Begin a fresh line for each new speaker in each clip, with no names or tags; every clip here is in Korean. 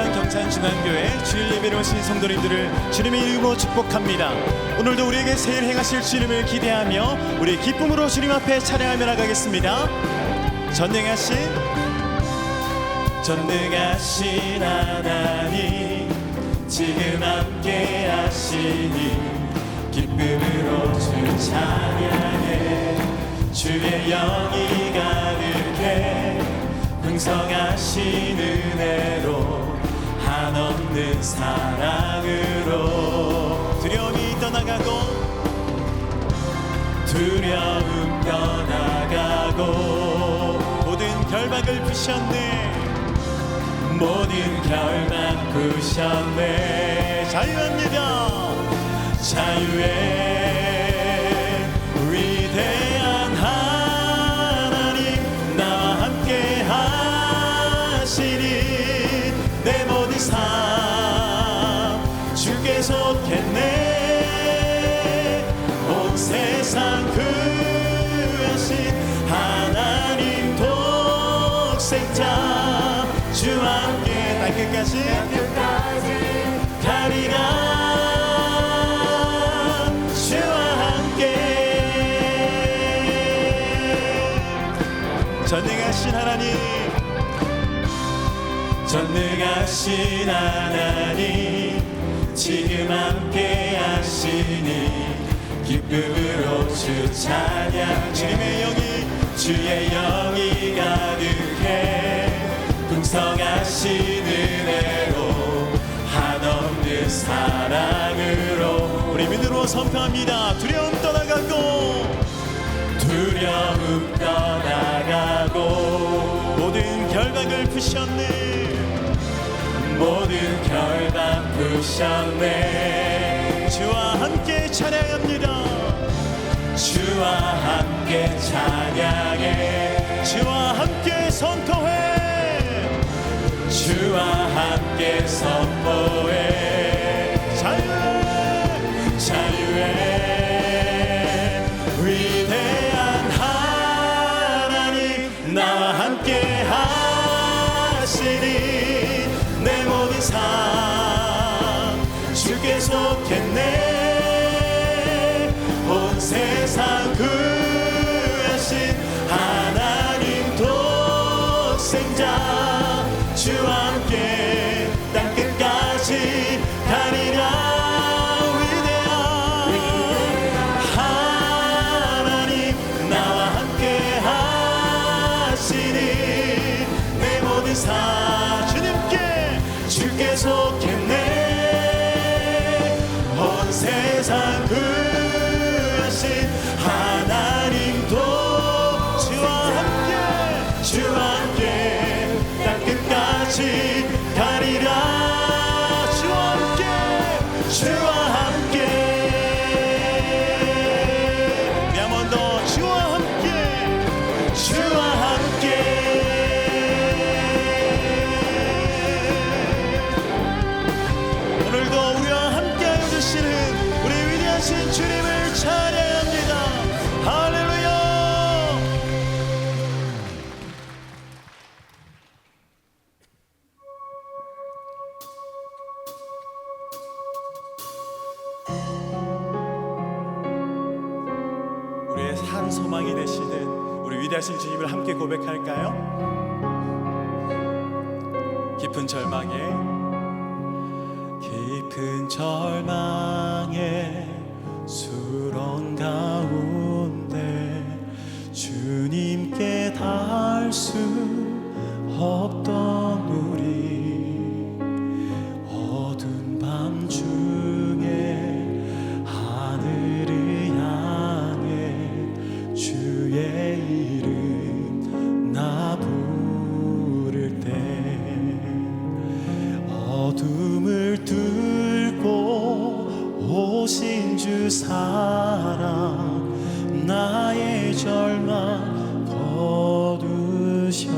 부산 경산중앙교회 주일 예배로 오신 성도님들을 주님의 이름으로 축복합니다. 오늘도 우리에게 새해를 행하실 주님을 기대하며 우리 기쁨으로 주님 앞에 찬양하며 나가겠습니다. 전능하신 하나님, 지금 함께 하시니 기쁨으로 주 찬양해. 주의 영이 가득해 풍성하신 은혜로 한없는 사랑으로 두려움 떠나가고 모든 결박을 부셨네. 자유합니다. 자유의 위대한 하나님, 나와 함께 하시니 내 모든 삶 주께 속했네. 온 세상 구하신 하나님 독생자, 주와 함께 땅끝까지 가리라. 전능하신 하나님, 지금 함께 하시니 기쁨으로 주 찬양. 주의 영이 가득해 풍성하신 은혜로 한없는 사랑으로 우리 믿음으로 선포합니다. 두려움 떠나가고 모든 결박을 푸셨네. 주와 함께 찬양합니다. 주와 함께 찬양해. 주와 함께 선포해. 주와 함께 선포해. 자유의 위대한 하나님, 나와 함께 하시니 내 모든 삶 주께 속했네. 온 세상 구하신 하나님 독생자, 주와 함께 땅끝까지 가리라. 위대한 하나님, 나와 함께 하시니 내 모든 삶 주께 속했네. 온 세상 구하신 하나님도 주와 함께 땅끝까지 가리라. 주와 함께 한 번 더. 주와 함께 오늘도 우리와 함께하여 주시는 우리 위대하신 주님을 찬양합니다. 할렐루야. 우리의 산 소망이 되시는 우리 위대하신 주님을 함께 고백할까요? 깊은 절망에 수렁 가운데 주님께 닿을 수 없던 우리, 어두운 밤 중에 하늘을 향해 주의 이름 나 부를 때 어둠을 오신 주 사랑 나의 절망 거두셨네.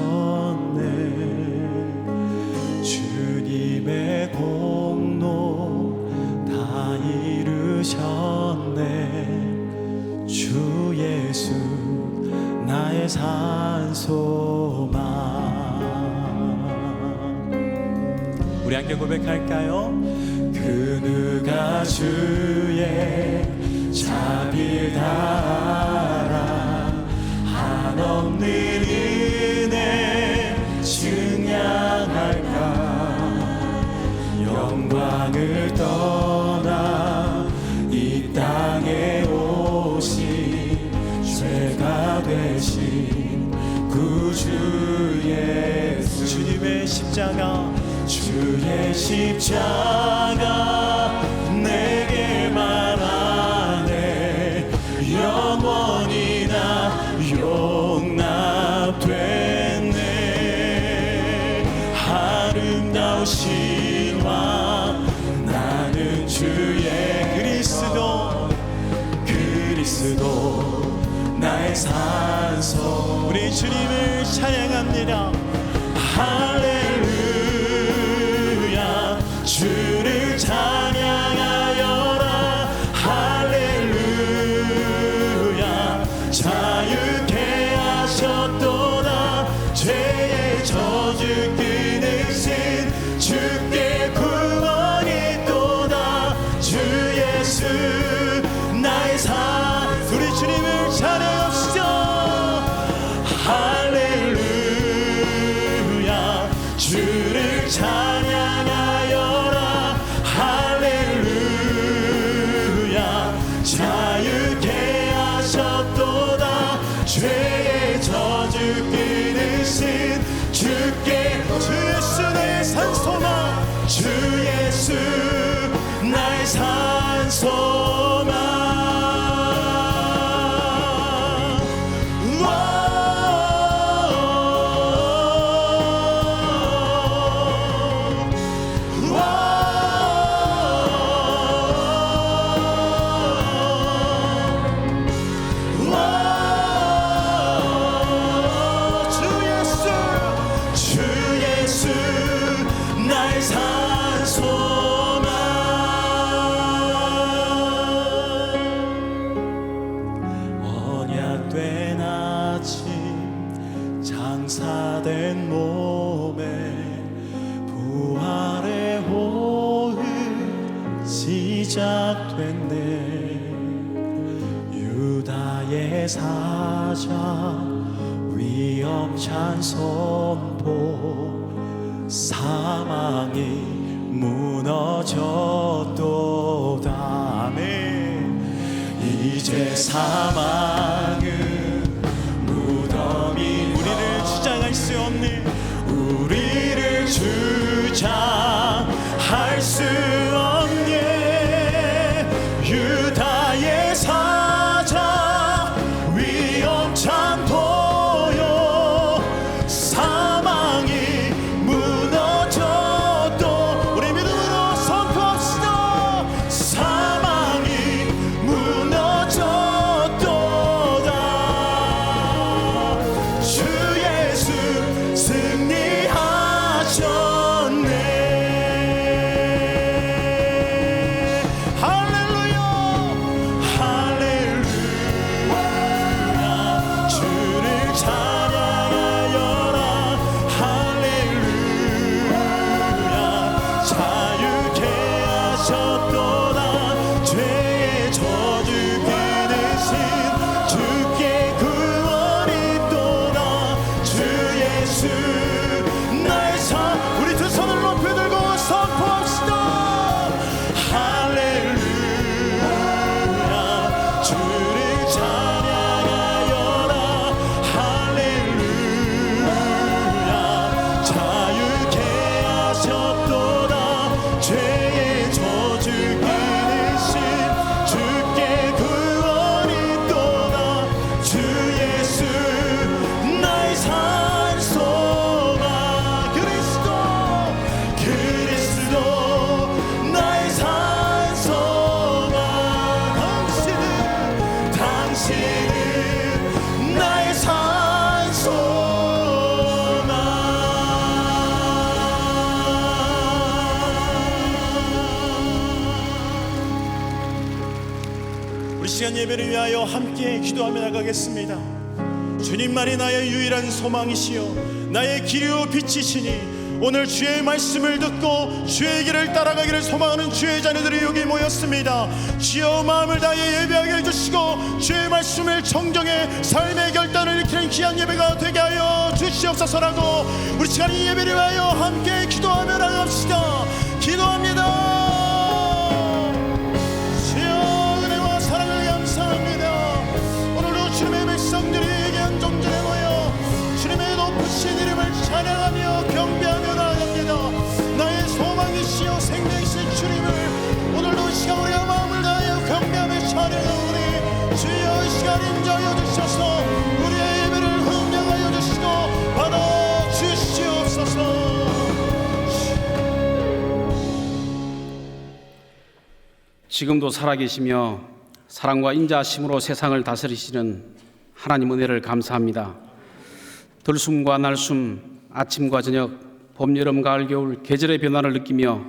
주님의 공로 다 이루셨네. 주 예수 나의 산소망. 우리 함께 고백할까요? 그 누가 주의 자비를 다하라 한없는 은혜 증량할까 영광을 떠나 이 땅에 오신 죄가 되신 구주 예수 주님의 십자가 주의 십자가 내게 말하네 영원히나 용납됐네 아름다우신 왕 나는 주의 그리스도 나의 산소 우리 주님을 찬양합니다. 할렐루야 주를 찬양하여라 할렐루야 자유케 하셨도다 죄의 저주 끊으신 주께 구원이 또다 주 예수 나의 산 우리 주님을 찬양합시다. 할렐루야 주를 찬양하여라 할렐루야 자유케 하셨도다 죄의 저주 끊으신 주께 주 예수 나의 산소망 주 예수 나의 산소망 장사된 몸에 부활의 호흡 시작됐네 유다의 사자 위험찬 선포 사망이 무너졌도다 아멘 이제 사망은 우리를 주장할 수 없네 우리를 주장할 수 없네 유다의 사자 위험찬 보여 사망이 무너졌도 우리 믿음으로 선포합시다 사망이 무너졌도다 주 예수 승리하셨네 할렐루야 할렐루야 주를 찬양하여라 할렐루야 자유케 하셨도다 죄의 저주 끊으신 주께 구원이 또다 주 예수 나의 산 우리 두 손을 높이 들고 선포합시다 할렐루야 주를 찬양하여라 할렐루야 자유케 하셨도다 죄의 저주 끊으신 주께 구원이 또다 주 예수 나의 산소망 그리스도 나의 산소망 당신은 나의 산소망 우리 시간 예배를 위하여 함께 기도하며 나가겠습니다. 주님만이 나의 유일한 소망이시여 나의 길이요 빛이시니 오늘 주의 말씀을 듣고 주의 길을 따라가기를 소망하는 주의 자녀들이 여기 모였습니다. 주여 마음을 다해 예배하게 해주시고 주의 말씀을 정정해 삶의 결단을 일으키는 귀한 예배가 되게 하여 주시옵소서라고 우리 시간 이 예배를 위하여 함께 기도하며 나갑시다. 기도합니다. 주여 은혜와 사랑을 감사합니다. 오늘도 주님의 백성들이 예배한 정전에 모여 주님의 높으신 이름을 찬양하며 경배하며 나아갑니다. 나의 소망이시여 생명이신 주님을 오늘도 이 시간 우리가 마음을 다하여 경배하며 찬양하오니 주여 이 시간 인자하여 주셔서 우리의 예배를 흥명하여 주시고 받아 주시옵소서.
지금도 살아계시며 사랑과 인자하심으로 세상을 다스리시는 하나님 은혜를 감사합니다. 들숨과 날숨, 아침과 저녁, 봄, 여름, 가을, 겨울 계절의 변화를 느끼며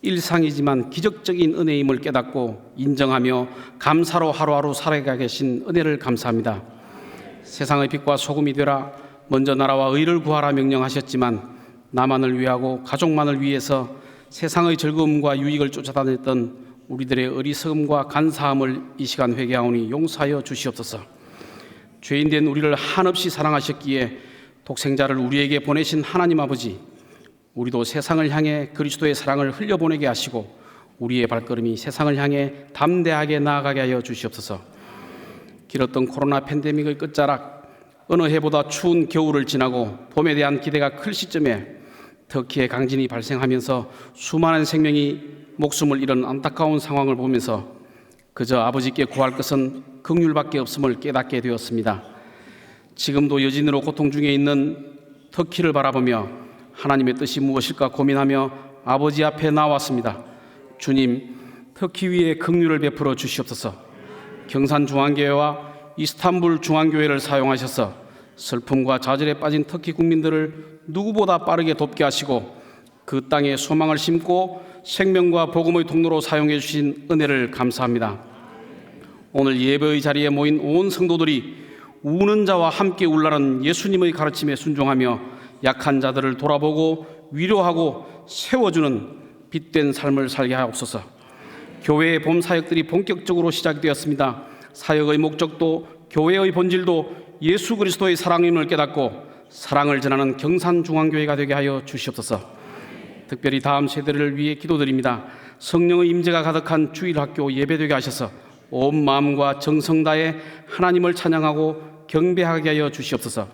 일상이지만 기적적인 은혜임을 깨닫고 인정하며 감사로 하루하루 살아가 계신 은혜를 감사합니다. 세상의 빛과 소금이 되라 먼저 나라와 의를 구하라 명령하셨지만 나만을 위하고 가족만을 위해서 세상의 즐거움과 유익을 쫓아다녔던 우리들의 어리석음과 간사함을 이 시간 회개하오니 용서하여 주시옵소서. 죄인된 우리를 한없이 사랑하셨기에 독생자를 우리에게 보내신 하나님 아버지, 우리도 세상을 향해 그리스도의 사랑을 흘려보내게 하시고 우리의 발걸음이 세상을 향해 담대하게 나아가게 하여 주시옵소서. 길었던 코로나 팬데믹의 끝자락, 어느 해보다 추운 겨울을 지나고 봄에 대한 기대가 클 시점에 터키의 강진이 발생하면서 수많은 생명이 목숨을 잃은 안타까운 상황을 보면서 그저 아버지께 구할 것은 긍휼밖에 없음을 깨닫게 되었습니다. 지금도 여진으로 고통 중에 있는 터키를 바라보며 하나님의 뜻이 무엇일까 고민하며 아버지 앞에 나왔습니다. 주님, 터키 위에 긍휼을 베풀어 주시옵소서. 경산중앙교회와 이스탄불 중앙교회를 사용하셔서 슬픔과 좌절에 빠진 터키 국민들을 누구보다 빠르게 돕게 하시고 그 땅에 소망을 심고 생명과 복음의 통로로 사용해 주신 은혜를 감사합니다. 오늘 예배의 자리에 모인 온 성도들이 우는 자와 함께 울라는 예수님의 가르침에 순종하며 약한 자들을 돌아보고 위로하고 세워주는 빛된 삶을 살게 하옵소서. 교회의 봄 사역들이 본격적으로 시작되었습니다. 사역의 목적도 교회의 본질도 예수 그리스도의 사랑임을 깨닫고 사랑을 전하는 경산중앙교회가 되게 하여 주시옵소서. 특별히 다음 세대를 위해 기도드립니다. 성령의 임재가 가득한 주일학교 예배되게 하셔서 온 마음과 정성 다해 하나님을 찬양하고 경배하게 하여 주시옵소서.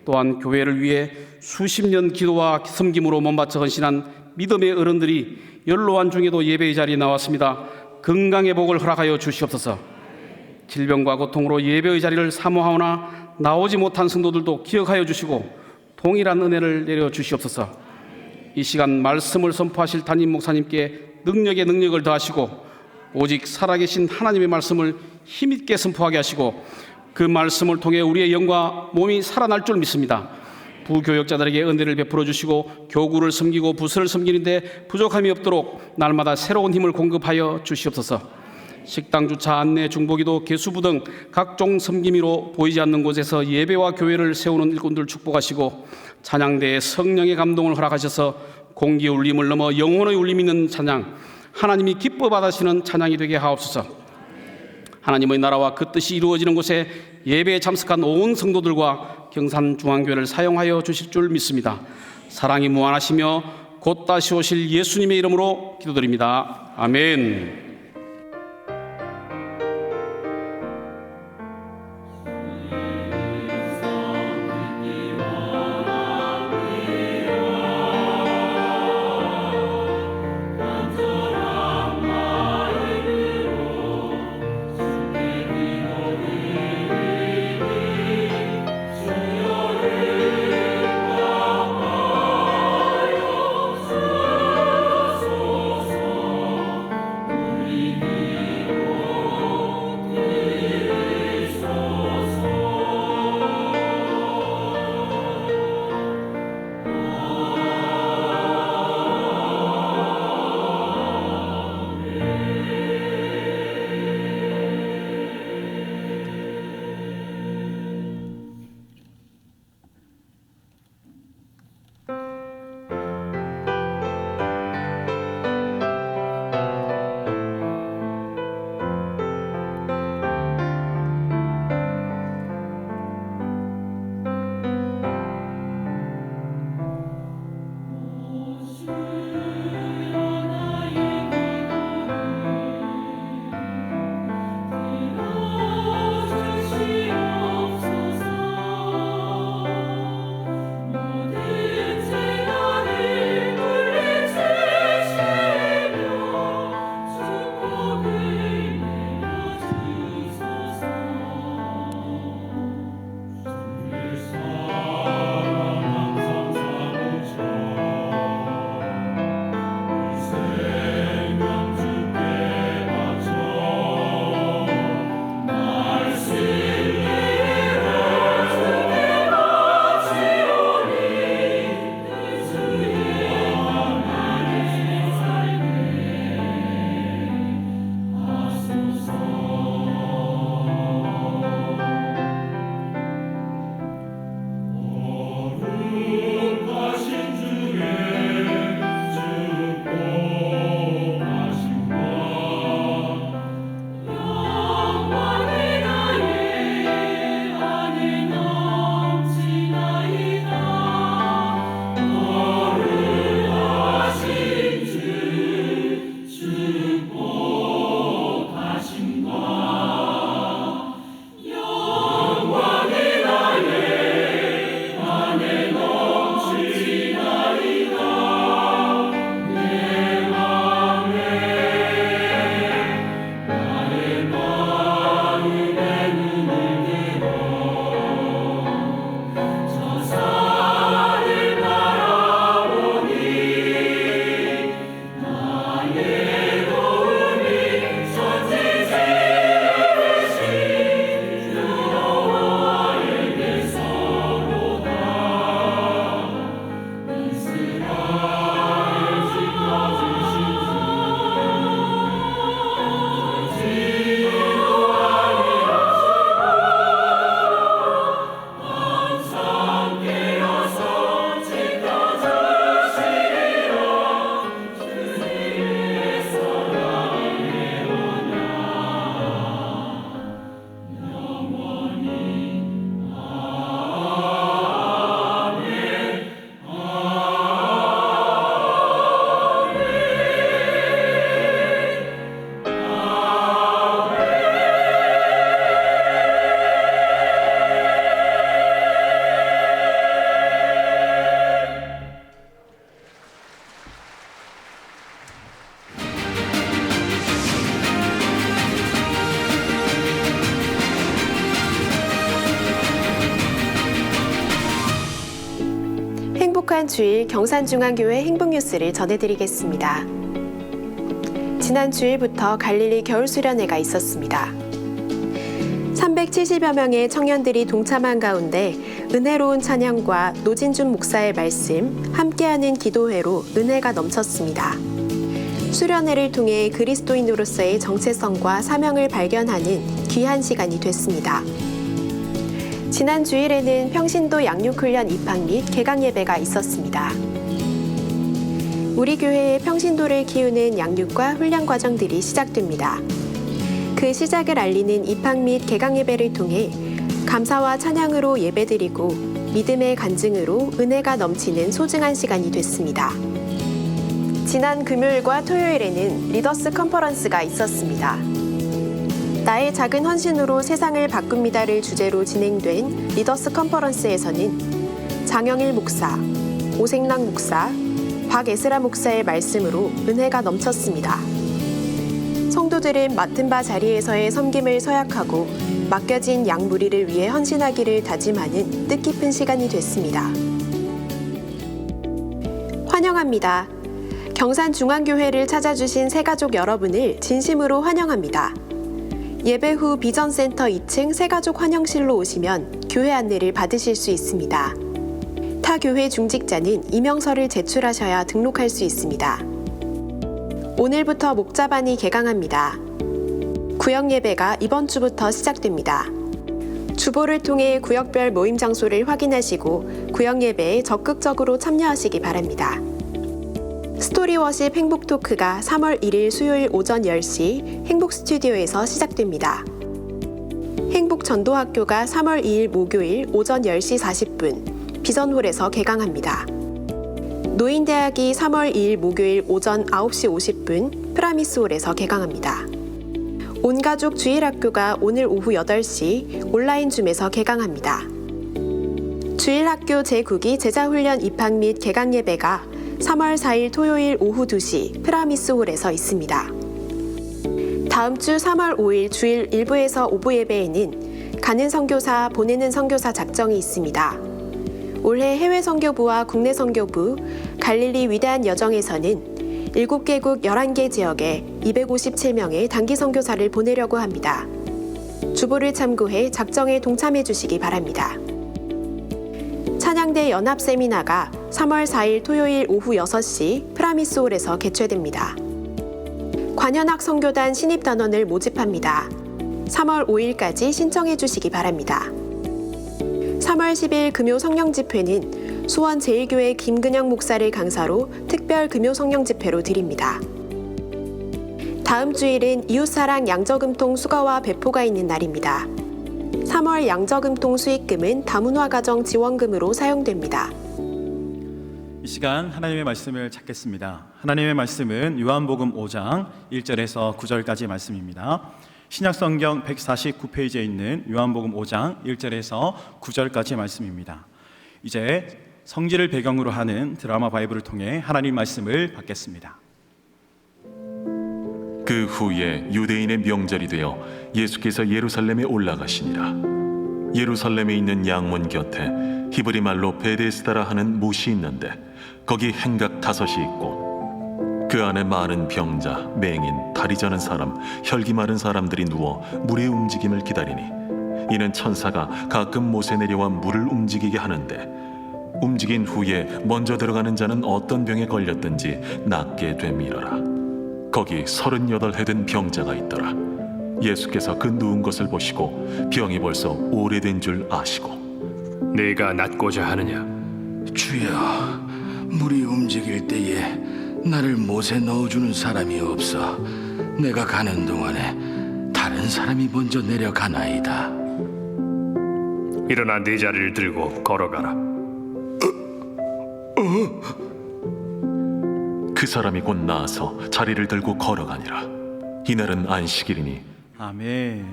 또한 교회를 위해 수십 년 기도와 섬김으로 몸바쳐 헌신한 믿음의 어른들이 연로한 중에도 예배의 자리에 나왔습니다. 건강의 복을 허락하여 주시옵소서. 질병과 고통으로 예배의 자리를 사모하오나 나오지 못한 성도들도 기억하여 주시고 동일한 은혜를 내려 주시옵소서. 이 시간 말씀을 선포하실 담임 목사님께 능력에 능력을 더하시고 오직 살아계신 하나님의 말씀을 힘있게 선포하게 하시고 그 말씀을 통해 우리의 영과 몸이 살아날 줄 믿습니다. 부교역자들에게 은혜를 베풀어 주시고 교구를 섬기고 부서를 섬기는데 부족함이 없도록 날마다 새로운 힘을 공급하여 주시옵소서. 식당 주차, 안내, 중보기도, 개수부 등 각종 섬김이로 보이지 않는 곳에서 예배와 교회를 세우는 일꾼들 축복하시고 찬양대에 성령의 감동을 허락하셔서 공기의 울림을 넘어 영혼의 울림 있는 찬양, 하나님이 기뻐 받으시는 찬양이 되게 하옵소서. 하나님의 나라와 그 뜻이 이루어지는 곳에 예배에 참석한 온 성도들과 경산중앙교회를 사용하여 주실 줄 믿습니다. 사랑이 무한하시며 곧 다시 오실 예수님의 이름으로 기도드립니다. 아멘.
지난 주일 경산중앙교회 행복뉴스를 전해드리겠습니다. 지난 주일부터 갈릴리 겨울수련회가 있었습니다. 370여 명의 청년들이 동참한 가운데 은혜로운 찬양과 노진준 목사의 말씀, 함께하는 기도회로 은혜가 넘쳤습니다. 수련회를 통해 그리스도인으로서의 정체성과 사명을 발견하는 귀한 시간이 됐습니다. 지난 주일에는 평신도 양육훈련 입학 및 개강 예배가 있었습니다. 우리 교회의 평신도를 키우는 양육과 훈련 과정들이 시작됩니다. 그 시작을 알리는 입학 및 개강 예배를 통해 감사와 찬양으로 예배드리고 믿음의 간증으로 은혜가 넘치는 소중한 시간이 됐습니다. 지난 금요일과 토요일에는 리더스 컨퍼런스가 있었습니다. 나의 작은 헌신으로 세상을 바꿉니다를 주제로 진행된 리더스 컨퍼런스에서는 장영일 목사, 오생락 목사, 박에스라 목사의 말씀으로 은혜가 넘쳤습니다. 성도들은 맡은 바 자리에서의 섬김을 서약하고 맡겨진 양 무리를 위해 헌신하기를 다짐하는 뜻깊은 시간이 됐습니다. 환영합니다. 경산중앙교회를 찾아주신 새가족 여러분을 진심으로 환영합니다. 예배 후 비전센터 2층 새가족 환영실로 오시면 교회 안내를 받으실 수 있습니다. 타 교회 중직자는 이명서를 제출하셔야 등록할 수 있습니다. 오늘부터 목자반이 개강합니다. 구역 예배가 이번 주부터 시작됩니다. 주보를 통해 구역별 모임 장소를 확인하시고 구역 예배에 적극적으로 참여하시기 바랍니다. 스토리워십 행복토크가 3월 1일 수요일 오전 10시 행복스튜디오에서 시작됩니다. 행복전도학교가 3월 2일 목요일 오전 10시 40분 비전홀에서 개강합니다. 노인대학이 3월 2일 목요일 오전 9시 50분 프라미스홀에서 개강합니다. 온가족 주일학교가 오늘 오후 8시 온라인 줌에서 개강합니다. 주일학교 제9기 제자훈련 입학 및 개강 예배가 3월 4일 토요일 오후 2시 프라미스홀에서 있습니다. 다음 주 3월 5일 주일 1부에서 5부 예배에는 가는 선교사, 보내는 선교사 작정이 있습니다. 올해 해외 선교부와 국내 선교부, 갈릴리 위대한 여정에서는 7개국 11개 지역에 257명의 단기 선교사를 보내려고 합니다. 주보를 참고해 작정에 동참해 주시기 바랍니다. 찬양대 연합 세미나가 3월 4일 토요일 오후 6시 프라미스홀에서 개최됩니다. 관현악 선교단 신입단원을 모집합니다. 3월 5일까지 신청해 주시기 바랍니다. 3월 10일 금요 성령집회는 수원 제1교회 김근영 목사를 강사로 특별 금요 성령집회로 드립니다. 다음 주일은 이웃사랑 양저금통 수거와 배포가 있는 날입니다. 3월 양저금통 수익금은 다문화가정 지원금으로 사용됩니다.
이 시간 하나님의 말씀을 찾겠습니다. 하나님의 말씀은 요한복음 5장 1절에서 9절까지 말씀입니다. 신약성경 149페이지에 있는 요한복음 5장 1절에서 9절까지 말씀입니다. 이제 성지를 배경으로 하는 드라마 바이블을 통해 하나님 말씀을 받겠습니다.
그 후에 유대인의 명절이 되어 예수께서 예루살렘에 올라가시니라. 예루살렘에 있는 양문 곁에 히브리 말로 베데스다라 하는 못이 있는데 거기 행각 5이 있고 그 안에 많은 병자, 맹인, 다리 저는 사람, 혈기 마른 사람들이 누워 물의 움직임을 기다리니 이는 천사가 가끔 못에 내려와 물을 움직이게 하는데 움직인 후에 먼저 들어가는 자는 어떤 병에 걸렸든지 낫게 됨이러라. 거기 38해 된 병자가 있더라. 예수께서 그 누운 것을 보시고 병이 벌써 오래된 줄 아시고
네가 낫고자 하느냐?
주여, 물이 움직일 때에 나를 못에 넣어주는 사람이 없어 내가 가는 동안에 다른 사람이 먼저 내려가나이다.
일어나 네 자리를 들고 걸어가라.
그 사람이 곧 나아서 자리를 들고 걸어가니라. 이날은 안식일이니
아멘.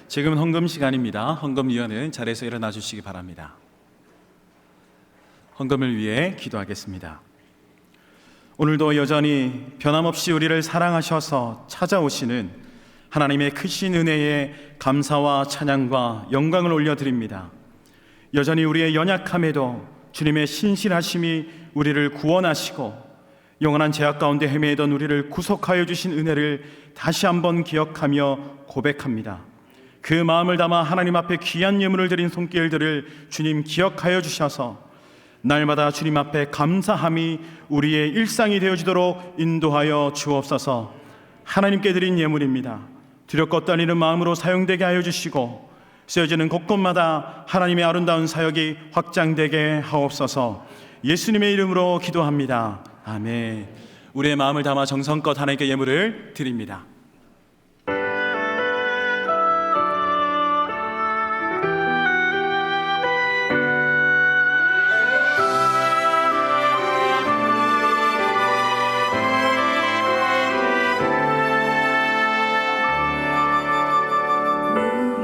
지금은 헌금 시간입니다. 헌금위원은 자리에서 일어나 주시기 바랍니다. 헌금을 위해 기도하겠습니다. 오늘도 여전히 변함없이 우리를 사랑하셔서 찾아오시는 하나님의 크신 은혜에 감사와 찬양과 영광을 올려드립니다. 여전히 우리의 연약함에도
주님의 신실하심이 우리를 구원하시고 영원한 죄악 가운데 헤매던 우리를 구속하여 주신 은혜를 다시 한번 기억하며 고백합니다. 그 마음을 담아 하나님 앞에 귀한 예물을 드린 손길들을 주님 기억하여 주셔서 날마다 주님 앞에 감사함이 우리의 일상이 되어지도록 인도하여 주옵소서. 하나님께 드린 예물입니다. 두렵고 떨리는 마음으로 사용되게 하여 주시고 쓰여지는 곳곳마다 하나님의 아름다운 사역이 확장되게 하옵소서. 예수님의 이름으로 기도합니다. 아멘. 우리의 마음을 담아 정성껏 하나님께 예물을 드립니다.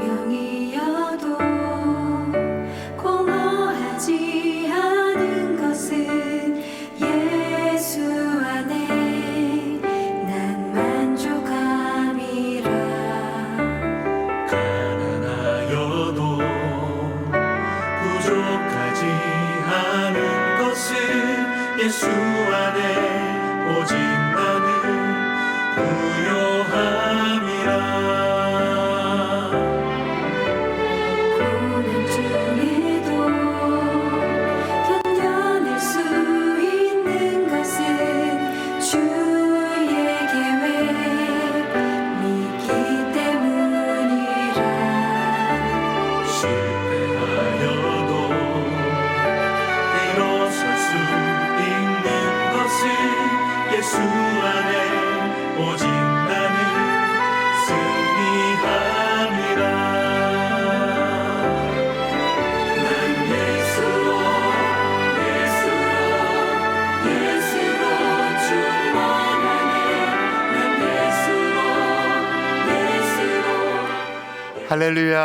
무명이어도 공허하지 않은 것은 예수 안에 난 만족함이라.
가난하여도 부족하지 않은 것은 예수 안에 오직 나는 부요함이라.
고난 중에도 견뎌낼 수 있는 것은 주의 계획 믿기 때문이라.
실패하여도 일어설 수 있는 것은 예수 안에 오직 나는 승리함이라. 난 예수로 충만하네. 난 예수로
할렐루야.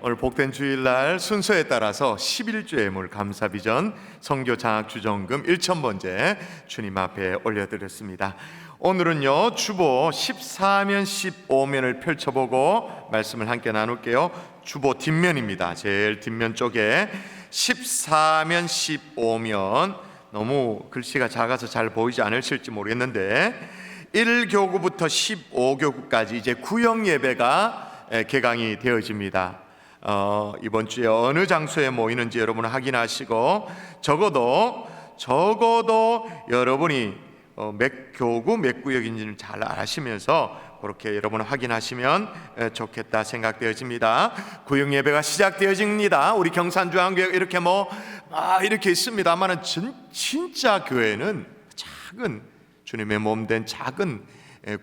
오늘 복된 주일날 순서에 따라서 11조 예물 감사비전 선교 장학 주정금 1,000번째 주님 앞에 올려드렸습니다. 오늘은요 주보 14면 15면을 펼쳐보고 말씀을 함께 나눌게요. 주보 뒷면입니다. 제일 뒷면 쪽에 14면 15면 너무 글씨가 작아서 잘 보이지 않으실지 모르겠는데 1교구부터 15교구까지 이제 구역 예배가 개강이 되어집니다. 이번 주에 어느 장소에 모이는지 여러분 확인하시고 적어도 여러분이 몇 교구 몇 구역인지는 잘 아시면서 그렇게 여러분 확인하시면 좋겠다 생각되어집니다. 구역 예배가 시작되어집니다. 우리 경산중앙교회 이렇게 이렇게 있습니다만은 진짜 교회는 작은 주님의 몸된 작은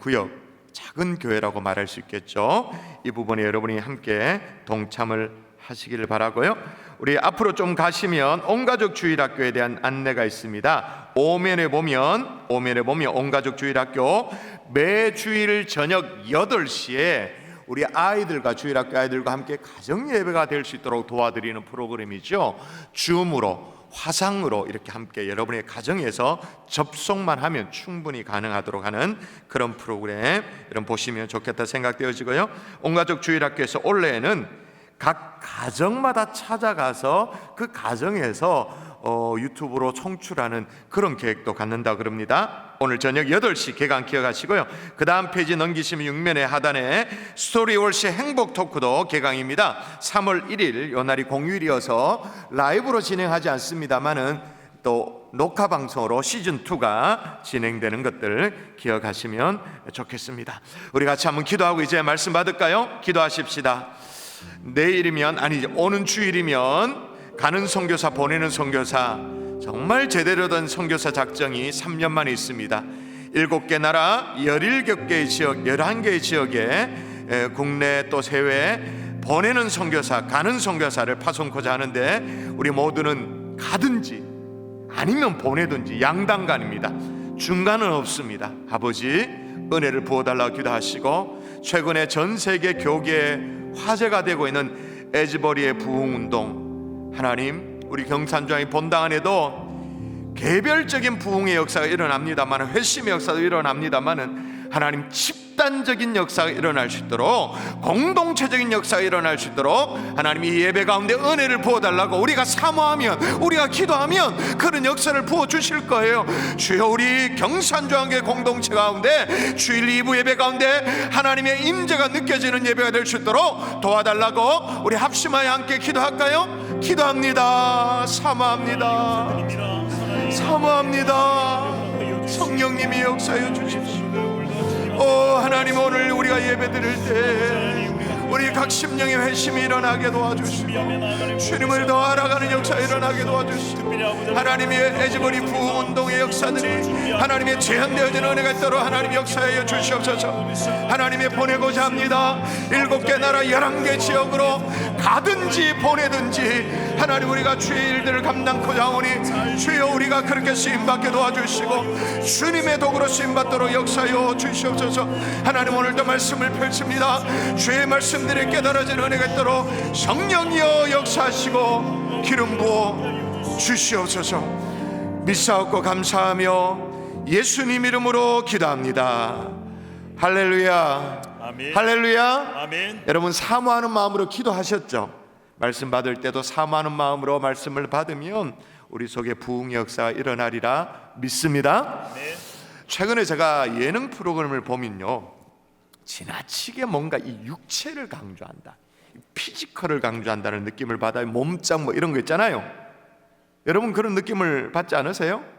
구역, 작은 교회라고 말할 수 있겠죠. 이 부분에 여러분이 함께 동참을 하시기를 바라고요. 우리 앞으로 좀 가시면 온가족 주일학교에 대한 안내가 있습니다. 오면에 보면 온가족 주일학교 매 주일 저녁 8시에 우리 아이들과 주일학교 아이들과 함께 가정 예배가 될 수 있도록 도와드리는 프로그램이죠. 줌으로 화상으로 이렇게 함께 여러분의 가정에서 접속만 하면 충분히 가능하도록 하는 그런 프로그램 여러분 보시면 좋겠다 생각되어지고요. 온가족 주일학교에서 올해는 각 가정마다 찾아가서 그 가정에서 유튜브로 송출하는 그런 계획도 갖는다 그럽니다. 오늘 저녁 8시 개강 기억하시고요. 그 다음 페이지 넘기시면 6면의 하단에 스토리월시 행복 토크도 개강입니다. 3월 1일 요 날이 공휴일이어서 라이브로 진행하지 않습니다만은 또 녹화 방송으로 시즌2가 진행되는 것들 기억하시면 좋겠습니다. 우리 같이 한번 기도하고 이제 말씀 받을까요? 기도하십시다. 내일이면 오는 주일이면 가는 선교사 보내는 선교사 정말 제대로 된 선교사 작정이 3년 만에 있습니다. 7개 나라 17개의 지역 11개의 지역에 국내 또 해외 보내는 선교사 가는 선교사를 파송코자 하는데 우리 모두는 가든지 아니면 보내든지 양단간입니다. 중간은 없습니다. 아버지 은혜를 부어달라고 기도하시고 최근에 전 세계 교계에 화제가 되고 있는 에즈버리의 부흥운동 하나님 우리 경산중앙의 본당 안에도 개별적인 부흥의 역사가 일어납니다만 회심의 역사도 일어납니다만 하나님 집 집단적인 역사가 일어날 수 있도록, 공동체적인 역사가 일어날 수 있도록 하나님이 이 예배 가운데 은혜를 부어달라고 우리가 사모하면, 우리가 기도하면 그런 역사를 부어주실 거예요. 주여, 우리 경산주한교회 공동체 가운데 주일 2부 예배 가운데 하나님의 임재가 느껴지는 예배가 될 수 있도록 도와달라고 우리 합심하여 함께 기도할까요? 기도합니다. 사모합니다. 사모합니다. 성령님이 역사해 주십시오. 오 하나님, 오늘 우리가 예배 드릴 때 우리 각 심령의 회심이 일어나게 도와주시고 주님을 더 알아가는 역사 일어나게 도와주시고 하나님의 에즈버리 부흥운동의 역사들이 하나님의 제한되어진 은혜가 있도록 하나님 역사하여 주시옵소서. 하나님의 보내고자 합니다. 7개 나라 11개 지역으로 가든지 보내든지 하나님 우리가 주의 일들을 감당코자 하오니 주여, 우리가 그렇게 쓰임받게 도와주시고 주님의 도구로 쓰임받도록 역사하여 주시옵소서. 하나님, 오늘도 말씀을 펼칩니다. 주의 말씀들이 깨달아진 은혜가 있도록 성령이여 역사하시고 기름 부어 주시옵소서. 믿사옵고 감사하며 예수님 이름으로 기도합니다. 할렐루야.
아멘.
할렐루야.
아멘.
여러분, 사모하는 마음으로 기도하셨죠? 말씀 받을 때도 사모하는 마음으로 말씀을 받으면 우리 속에 부흥의 역사가 일어나리라 믿습니다.
아멘.
최근에 제가 예능 프로그램을 보면요, 지나치게 뭔가 이 육체를 강조한다, 피지컬을 강조한다는 느낌을 받아요. 몸짱 뭐 이런 거 있잖아요. 여러분 그런 느낌을 받지 않으세요?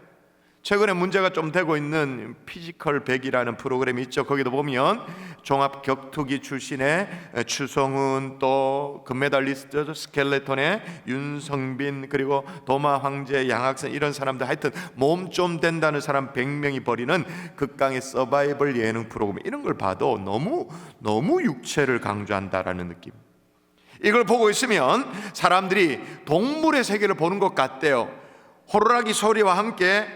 최근에 문제가 좀 되고 있는 피지컬 100이라는 프로그램이 있죠. 거기도 보면 종합 격투기 출신의 추성훈, 또 금메달리스트 스켈레톤의 윤성빈, 그리고 도마 황제 양학선, 이런 사람들, 하여튼 몸 좀 된다는 사람 100명이 벌이는 극강의 서바이벌 예능 프로그램, 이런 걸 봐도 너무 육체를 강조한다라는 느낌. 이걸 보고 있으면 사람들이 동물의 세계를 보는 것 같대요. 호루라기 소리와 함께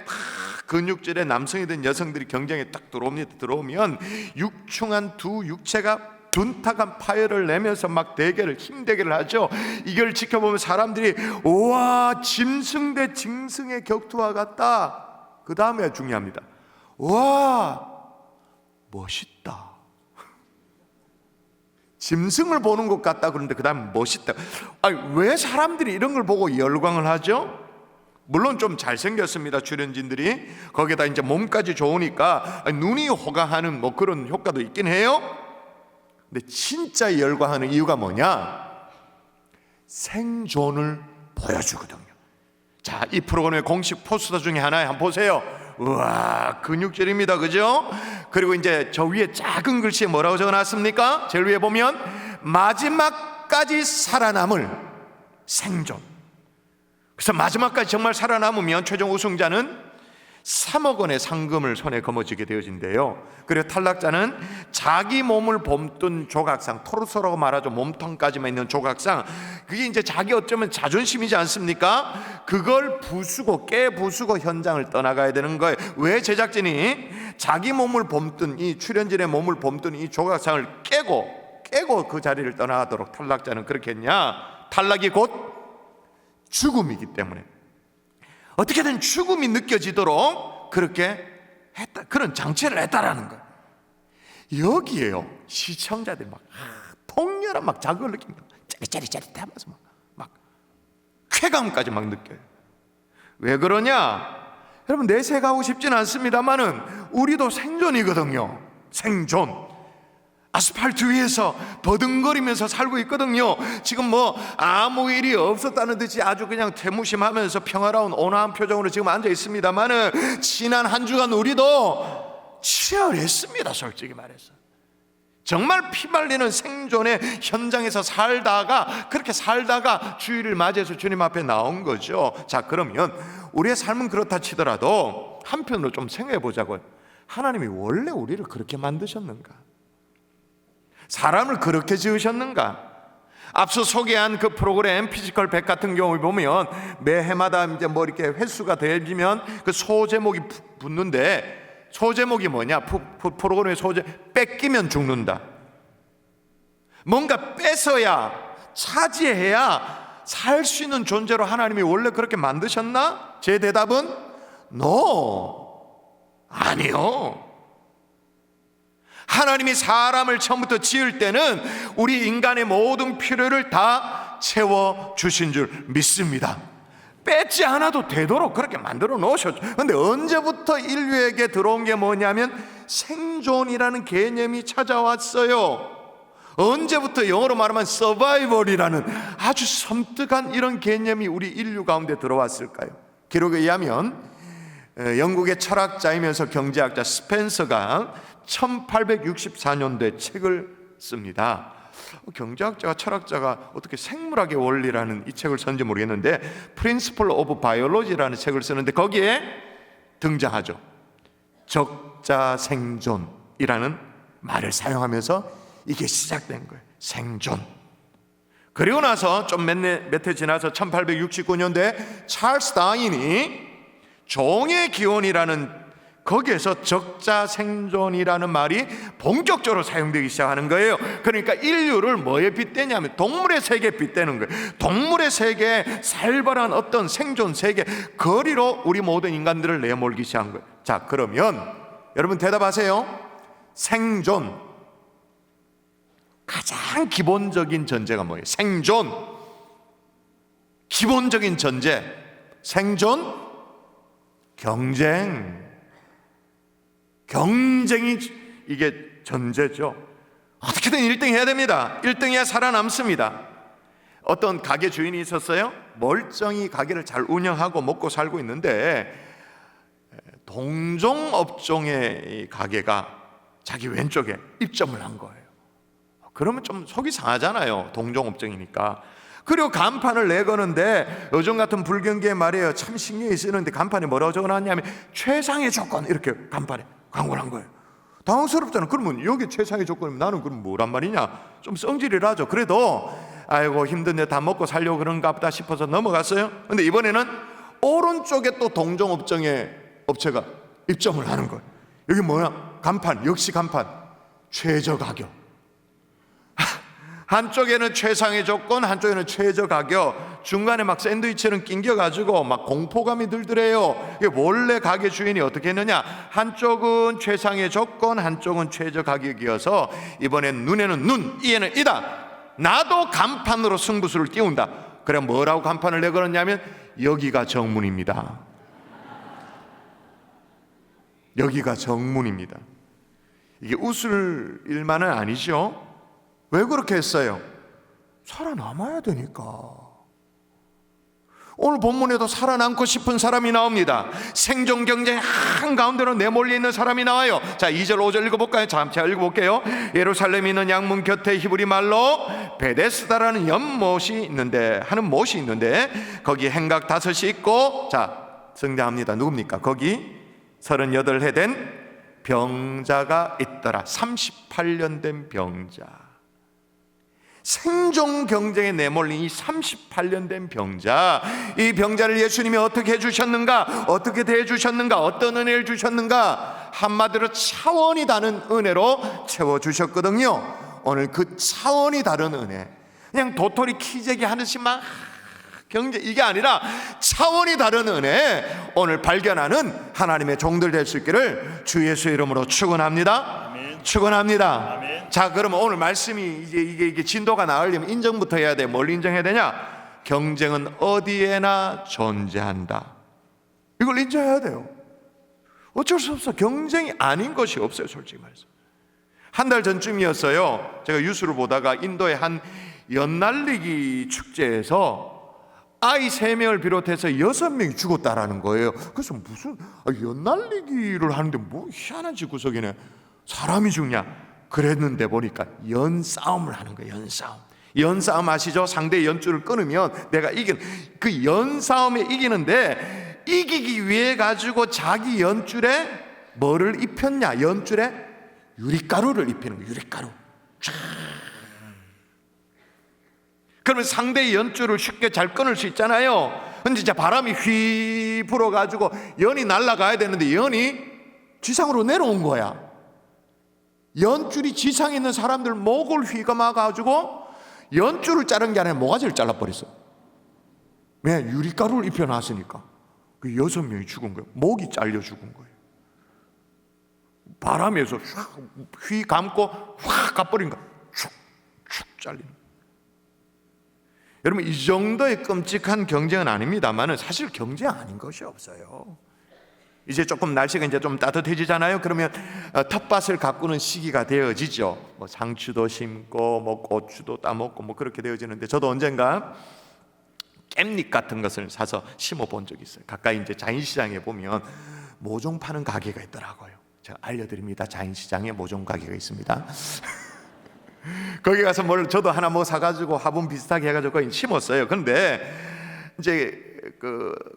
근육질의 남성이든 여성들이 경쟁에 딱 들어옵니다. 들어오면 육충한 두 육체가 둔탁한 파열을 내면서 막 힘 대결을 하죠. 이걸 지켜보면 사람들이 우와, 짐승 대 짐승의 격투와 같다. 그 다음에 중요합니다. 우와, 멋있다. 짐승을 보는 것 같다. 그런데 그 다음에 멋있다. 아니, 왜 사람들이 이런 걸 보고 열광을 하죠? 물론 좀 잘생겼습니다, 출연진들이. 거기다 이제 몸까지 좋으니까 눈이 호강하는 뭐 그런 효과도 있긴 해요. 근데 진짜 열광하는 이유가 뭐냐? 생존을 보여주거든요. 자, 이 프로그램의 공식 포스터 중에 하나에 한번 보세요. 우와, 근육질입니다, 그죠? 그리고 이제 저 위에 작은 글씨에 뭐라고 적어놨습니까? 제일 위에 보면 마지막까지 살아남을 생존. 그래서 마지막까지 정말 살아남으면 최종 우승자는 3억 원의 상금을 손에 거머쥐게 되어진대요. 그리고 탈락자는 자기 몸을 범뜬 조각상, 토르소라고 말하죠. 몸통까지만 있는 조각상, 그게 이제 자기 어쩌면 자존심이지 않습니까? 그걸 깨부수고 현장을 떠나가야 되는 거예요. 왜 제작진이 자기 몸을 범뜬, 이 출연진의 몸을 범뜬 이 조각상을 깨고 그 자리를 떠나가도록 탈락자는 그렇게 했냐? 탈락이 곧 죽음이기 때문에 어떻게든 죽음이 느껴지도록 그렇게 했다, 그런 장치를 했다라는 거예요. 여기에요, 시청자들이 막 통렬한 막 자극을 느낍니다. 짜릿짜릿하면서 막 쾌감까지 막 느껴요. 왜 그러냐? 여러분, 내색하고 싶진 않습니다만은 우리도 생존이거든요. 생존. 아스팔트 위에서 버둥거리면서 살고 있거든요. 지금 뭐 아무 일이 없었다는 듯이 아주 그냥 퇴무심하면서 평화로운 온화한 표정으로 지금 앉아 있습니다만은 지난 한 주간 우리도 치열했습니다. 솔직히 말해서 정말 피말리는 생존의 현장에서 그렇게 살다가 주일을 맞이해서 주님 앞에 나온 거죠. 자, 그러면 우리의 삶은 그렇다 치더라도 한편으로 좀 생각해 보자고요. 하나님이 원래 우리를 그렇게 만드셨는가? 사람을 그렇게 지으셨는가? 앞서 소개한 그 프로그램 피지컬 100 같은 경우에 보면 매 해마다 이제 뭐 이렇게 횟수가 더해지면 그 소제목이 붙는데, 소제목이 뭐냐? 프로그램의 소제, 뺏기면 죽는다. 뭔가 뺏어야, 차지해야 살 수 있는 존재로 하나님이 원래 그렇게 만드셨나? 제 대답은 NO, 아니요. 하나님이 사람을 처음부터 지을 때는 우리 인간의 모든 필요를 다 채워주신 줄 믿습니다. 뺏지 않아도 되도록 그렇게 만들어 놓으셨죠. 그런데 언제부터 인류에게 들어온 게 뭐냐면 생존이라는 개념이 찾아왔어요. 언제부터 영어로 말하면 서바이벌이라는 아주 섬뜩한 이런 개념이 우리 인류 가운데 들어왔을까요? 기록에 의하면 영국의 철학자이면서 경제학자 스펜서가 1864년도에 책을 씁니다. 경제학자가 철학자가 어떻게 생물학의 원리라는 이 책을 썼는지 모르겠는데 Principle of Biology라는 책을 쓰는데 거기에 등장하죠. 적자생존이라는 말을 사용하면서 이게 시작된 거예요. 생존. 그리고 나서 좀 몇 해 지나서 1869년도에 찰스 다윈이 종의 기원이라는 거기에서 적자생존이라는 말이 본격적으로 사용되기 시작하는 거예요. 그러니까 인류를 뭐에 빗대냐면 동물의 세계에 빗대는 거예요. 동물의 세계에 살벌한 어떤 생존 세계 거리로 우리 모든 인간들을 내몰기 시작한 거예요. 자, 그러면 여러분 대답하세요. 생존, 가장 기본적인 전제가 뭐예요? 생존, 기본적인 전제. 생존, 경쟁이 이게 전제죠. 어떻게든 1등 해야 됩니다. 1등 해야 살아남습니다. 어떤 가게 주인이 있었어요. 멀쩡히 가게를 잘 운영하고 먹고 살고 있는데 동종 업종의 가게가 자기 왼쪽에 입점을 한 거예요. 그러면 좀 속이 상하잖아요. 동종 업종이니까. 그리고 간판을 내거는데 요즘 같은 불경기에 말이에요. 참 신경이 쓰이는데 간판에 뭐라고 적어놨냐면 최상의 조건 이렇게 간판에 광고를 한 거예요. 당황스럽잖아. 그러면 여기 최상의 조건이면 나는 그럼 뭐란 말이냐. 좀 성질이라죠. 그래도 아이고 힘든데 다 먹고 살려고 그런가 보다 싶어서 넘어갔어요. 근데 이번에는 오른쪽에 또 동종 업종의 업체가 입점을 하는 거예요. 여기 뭐야? 간판, 역시 간판. 최저 가격. 한쪽에는 최상의 조건, 한쪽에는 최저 가격. 중간에 막 샌드위치는 낑겨가지고 막 공포감이 들더래요. 이게 원래 가게 주인이 어떻게 했느냐? 한쪽은 최상의 조건, 한쪽은 최저 가격이어서 이번엔 눈에는 눈, 이에는 이다. 나도 간판으로 승부수를 띄운다. 그래 뭐라고 간판을 내걸었냐면 여기가 정문입니다. 여기가 정문입니다. 이게 웃을 일만은 아니죠. 왜 그렇게 했어요? 살아남아야 되니까. 오늘 본문에도 살아남고 싶은 사람이 나옵니다. 생존 경쟁 한가운데로 내몰려 있는 사람이 나와요. 자, 2절 5절 읽어볼까요? 자, 제가 읽어볼게요. 예루살렘에 있는 양문 곁에 히브리 말로 베데스다라는 연못이 있는데 하는 못이 있는데 거기 행각 5이 있고, 자, 성장합니다. 누굽니까? 거기 38해 된 병자가 있더라. 38년 된 병자. 생존 경쟁에 내몰린 이 38년 된 병자, 이 병자를 예수님이 어떻게 해주셨는가? 어떻게 대해주셨는가? 어떤 은혜를 주셨는가? 한마디로 차원이 다른 은혜로 채워주셨거든요. 오늘 그 차원이 다른 은혜, 그냥 도토리 키재기 하듯이만 경제 이게 아니라 차원이 다른 은혜 오늘 발견하는 하나님의 종들 될 수 있기를 주 예수의 이름으로 축원합니다. 축원합니다. 아멘. 자, 그러면 오늘 말씀이 이게 진도가 나으려면 인정부터 해야 돼. 뭘 인정해야 되냐? 경쟁은 어디에나 존재한다. 이걸 인정해야 돼요. 어쩔 수 없어. 경쟁이 아닌 것이 없어요. 솔직히 말해서. 한 달 전쯤이었어요. 제가 뉴스를 보다가 인도의 한 연날리기 축제에서 아이 3명을 비롯해서 6명이 죽었다라는 거예요. 그래서 무슨 연날리기를 하는데 뭐 희한한 집구석이네. 사람이 죽냐? 그랬는데 보니까 연싸움을 하는 거예요. 연싸움 아시죠? 상대의 연줄을 끊으면 내가 이기는, 그 연싸움에 이기는데 이기기 위해 가지고 자기 연줄에 뭐를 입혔냐? 연줄에 유리가루를 입히는 거예요. 유리가루. 그러면 상대의 연줄을 쉽게 잘 끊을 수 있잖아요. 근데 진짜 바람이 휘 불어가지고 연이 날아가야 되는데 연이 지상으로 내려온 거야. 연줄이 지상에 있는 사람들 목을 휘감아가지고 연줄을 자른 게 아니라 모가지를 잘라버렸어. 왜? 유리가루를 입혀놨으니까. 그 6명이 죽은 거예요. 목이 잘려 죽은 거예요. 바람에서 휘 감고 확 가버린 거야. 축축 잘리는. 여러분, 이 정도의 끔찍한 경쟁은 아닙니다만 사실 경쟁 아닌 것이 없어요. 이제 조금 날씨가 이제 좀 따뜻해지잖아요. 그러면 텃밭을 가꾸는 시기가 되어지죠. 뭐 상추도 심고 뭐 고추도 따먹고 뭐 그렇게 되어지는데, 저도 언젠가 깻잎 같은 것을 사서 심어 본 적이 있어요. 가까이 이제 자연시장에 보면 모종 파는 가게가 있더라고요. 제가 알려드립니다. 자연시장에 모종 가게가 있습니다. 거기 가서 저도 하나 뭐 사가지고 화분 비슷하게 해가지고 거기 심었어요. 그런데 이제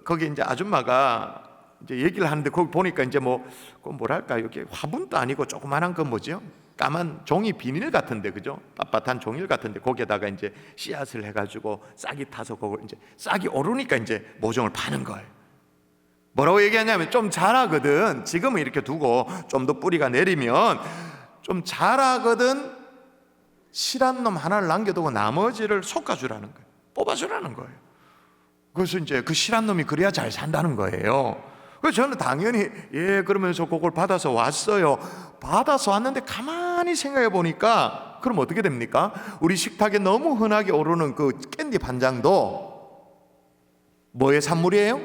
거기 이제 아줌마가 이제 얘기를 하는데, 거기 보니까 이제 뭐랄까, 이렇게 화분도 아니고 조그만한 건 뭐죠? 까만 종이 비닐 같은데, 그죠? 빳빳한 종일 같은데 거기에다가 이제 씨앗을 해가지고 싹이 타서 그걸 이제 싹이 오르니까 이제 모종을 파는 거예요. 뭐라고 얘기하냐면, 좀 자라거든. 지금은 이렇게 두고 좀 더 뿌리가 내리면 좀 자라거든. 실한 놈 하나를 남겨두고 나머지를 솎아주라는 거예요. 뽑아주라는 거예요. 그래서 이제 그 실한 놈이 그래야 잘 산다는 거예요. 그래서 저는 당연히 그러면서 그걸 받아서 왔어요. 받아서 왔는데 가만히 생각해 보니까, 그럼 어떻게 됩니까? 우리 식탁에 너무 흔하게 오르는 그 깻잎 한 장도 뭐의 산물이에요?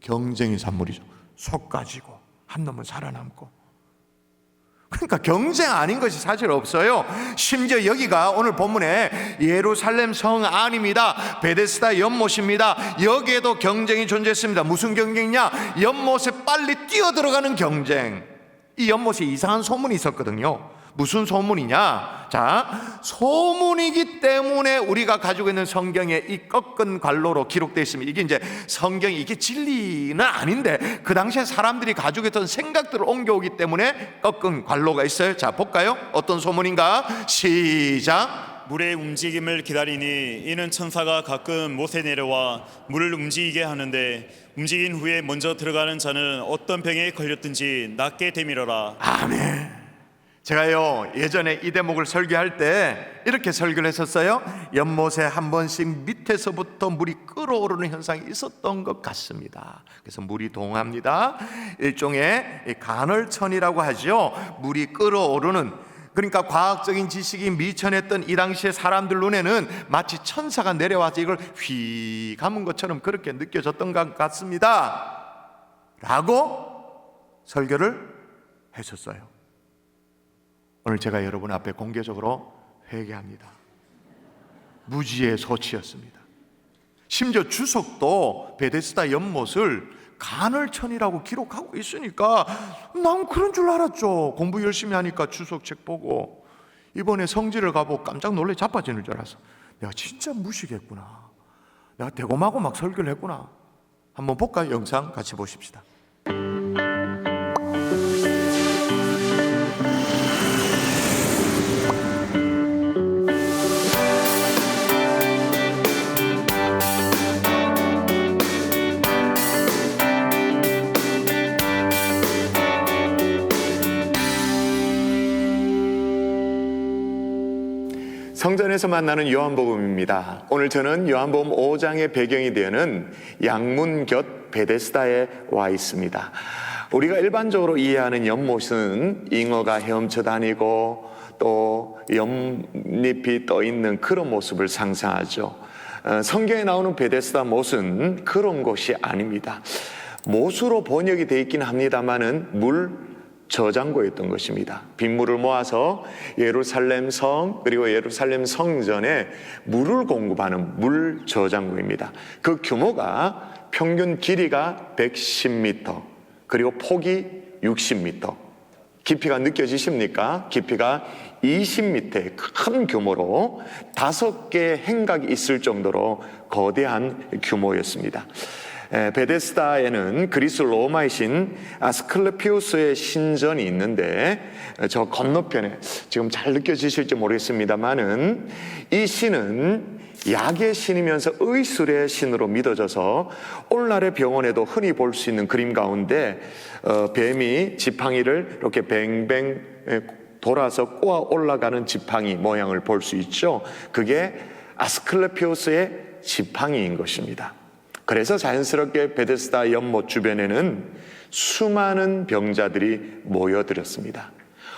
경쟁의 산물이죠. 솎아지고 한 놈은 살아남고. 그러니까 경쟁 아닌 것이 사실 없어요. 심지어 여기가 오늘 본문에 예루살렘 성 안입니다. 베데스다 연못입니다. 여기에도 경쟁이 존재했습니다. 무슨 경쟁이냐? 연못에 빨리 뛰어들어가는 경쟁. 이 연못에 이상한 소문이 있었거든요. 무슨 소문이냐? 자, 소문이기 때문에 우리가 가지고 있는 성경에 이 꺾은 관로로 기록되어 있습니다. 이게 이제 성경이 이게 진리는 아닌데 그 당시에 사람들이 가지고 있던 생각들을 옮겨오기 때문에 꺾은 관로가 있어요. 자, 볼까요? 어떤 소문인가? 시작.
물의 움직임을 기다리니 이는 천사가 가끔 못에 내려와 물을 움직이게 하는데 움직인 후에 먼저 들어가는 자는 어떤 병에 걸렸든지 낫게 되밀어라.
아멘. 제가요, 예전에 이 대목을 설교할 때 이렇게 설교를 했었어요. 연못에 한 번씩 밑에서부터 물이 끓어오르는 현상이 있었던 것 같습니다. 그래서 물이 동합니다. 일종의 간헐천이라고 하죠. 물이 끓어오르는, 그러니까 과학적인 지식이 미천했던 이 당시의 사람들 눈에는 마치 천사가 내려와서 이걸 휘 감은 것처럼 그렇게 느껴졌던 것 같습니다 라고 설교를 했었어요. 오늘 제가 여러분 앞에 공개적으로 회개합니다. 무지의 소치였습니다. 심지어 주석도 베데스다 연못을 간헐천이라고 기록하고 있으니까 난 그런 줄 알았죠. 공부 열심히 하니까 주석 책 보고. 이번에 성지를 가보고 깜짝 놀래 자빠지는 줄 알았어. 내가 진짜 무식했구나. 내가 대고마고 막 설교를 했구나. 한번 볼까요? 영상 같이 보십시다. 성전에서 만나는 요한복음입니다. 오늘 저는 요한복음 5장의 배경이 되는 양문 곁 베데스다에 와 있습니다. 우리가 일반적으로 이해하는 연못은 잉어가 헤엄쳐 다니고 또 연잎이 떠 있는 그런 모습을 상상하죠. 성경에 나오는 베데스다 못은 그런 곳이 아닙니다. 못으로 번역이 되어 있긴 합니다만은 물 저장고였던 것입니다. 빗물을 모아서 예루살렘 성 그리고 예루살렘 성전에 물을 공급하는 물 저장고입니다. 그 규모가 평균 길이가 110m 그리고 폭이 60m, 깊이가 느껴지십니까? 깊이가 20m의 큰 규모로 5개의 행각이 있을 정도로 거대한 규모였습니다. 베데스다에는 그리스 로마의 신 아스클레피우스의 신전이 있는데 저 건너편에 지금 잘 느껴지실지 모르겠습니다만은 이 신은 약의 신이면서 의술의 신으로 믿어져서 오늘날의 병원에도 흔히 볼 수 있는 그림 가운데 뱀이 지팡이를 이렇게 뱅뱅 돌아서 꼬아 올라가는 지팡이 모양을 볼 수 있죠. 그게 아스클레피우스의 지팡이인 것입니다. 그래서 자연스럽게 베데스다 연못 주변에는 수많은 병자들이 모여들었습니다.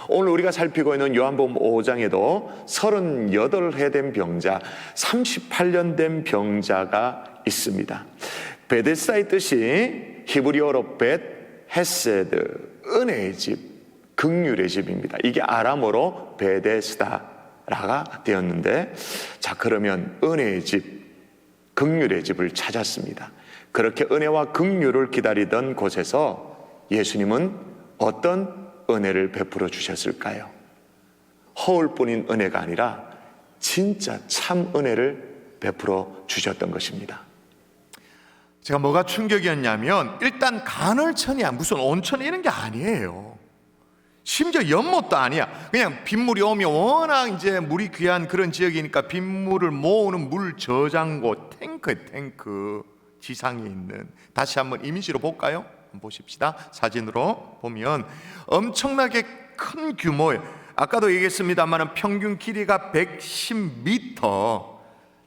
오늘 우리가 살피고 있는 요한복음 5장에도 38회 된 병자, 38년 된 병자가 있습니다. 베데스다의 뜻이 히브리어로 벳 헤세드, 은혜의 집, 긍휼의 집입니다. 이게 아람어로 베데스다라가 되었는데, 자, 그러면 은혜의 집, 긍휼의 집을 찾았습니다. 그렇게 은혜와 긍휼을 기다리던 곳에서 예수님은 어떤 은혜를 베풀어 주셨을까요? 허울뿐인 은혜가 아니라 진짜 참 은혜를 베풀어 주셨던 것입니다.
제가 뭐가 충격이었냐면, 일단 간헐천이야, 무슨 온천 이런 게 아니에요. 심지어 연못도 아니야. 그냥 빗물이 오면 워낙 이제 물이 귀한 그런 지역이니까 빗물을 모으는 물 저장고, 탱크 지상에 있는. 다시 한번 이미지로 볼까요? 한번 보십시다. 사진으로 보면 엄청나게 큰 규모예요. 아까도 얘기했습니다만 평균 길이가 110m,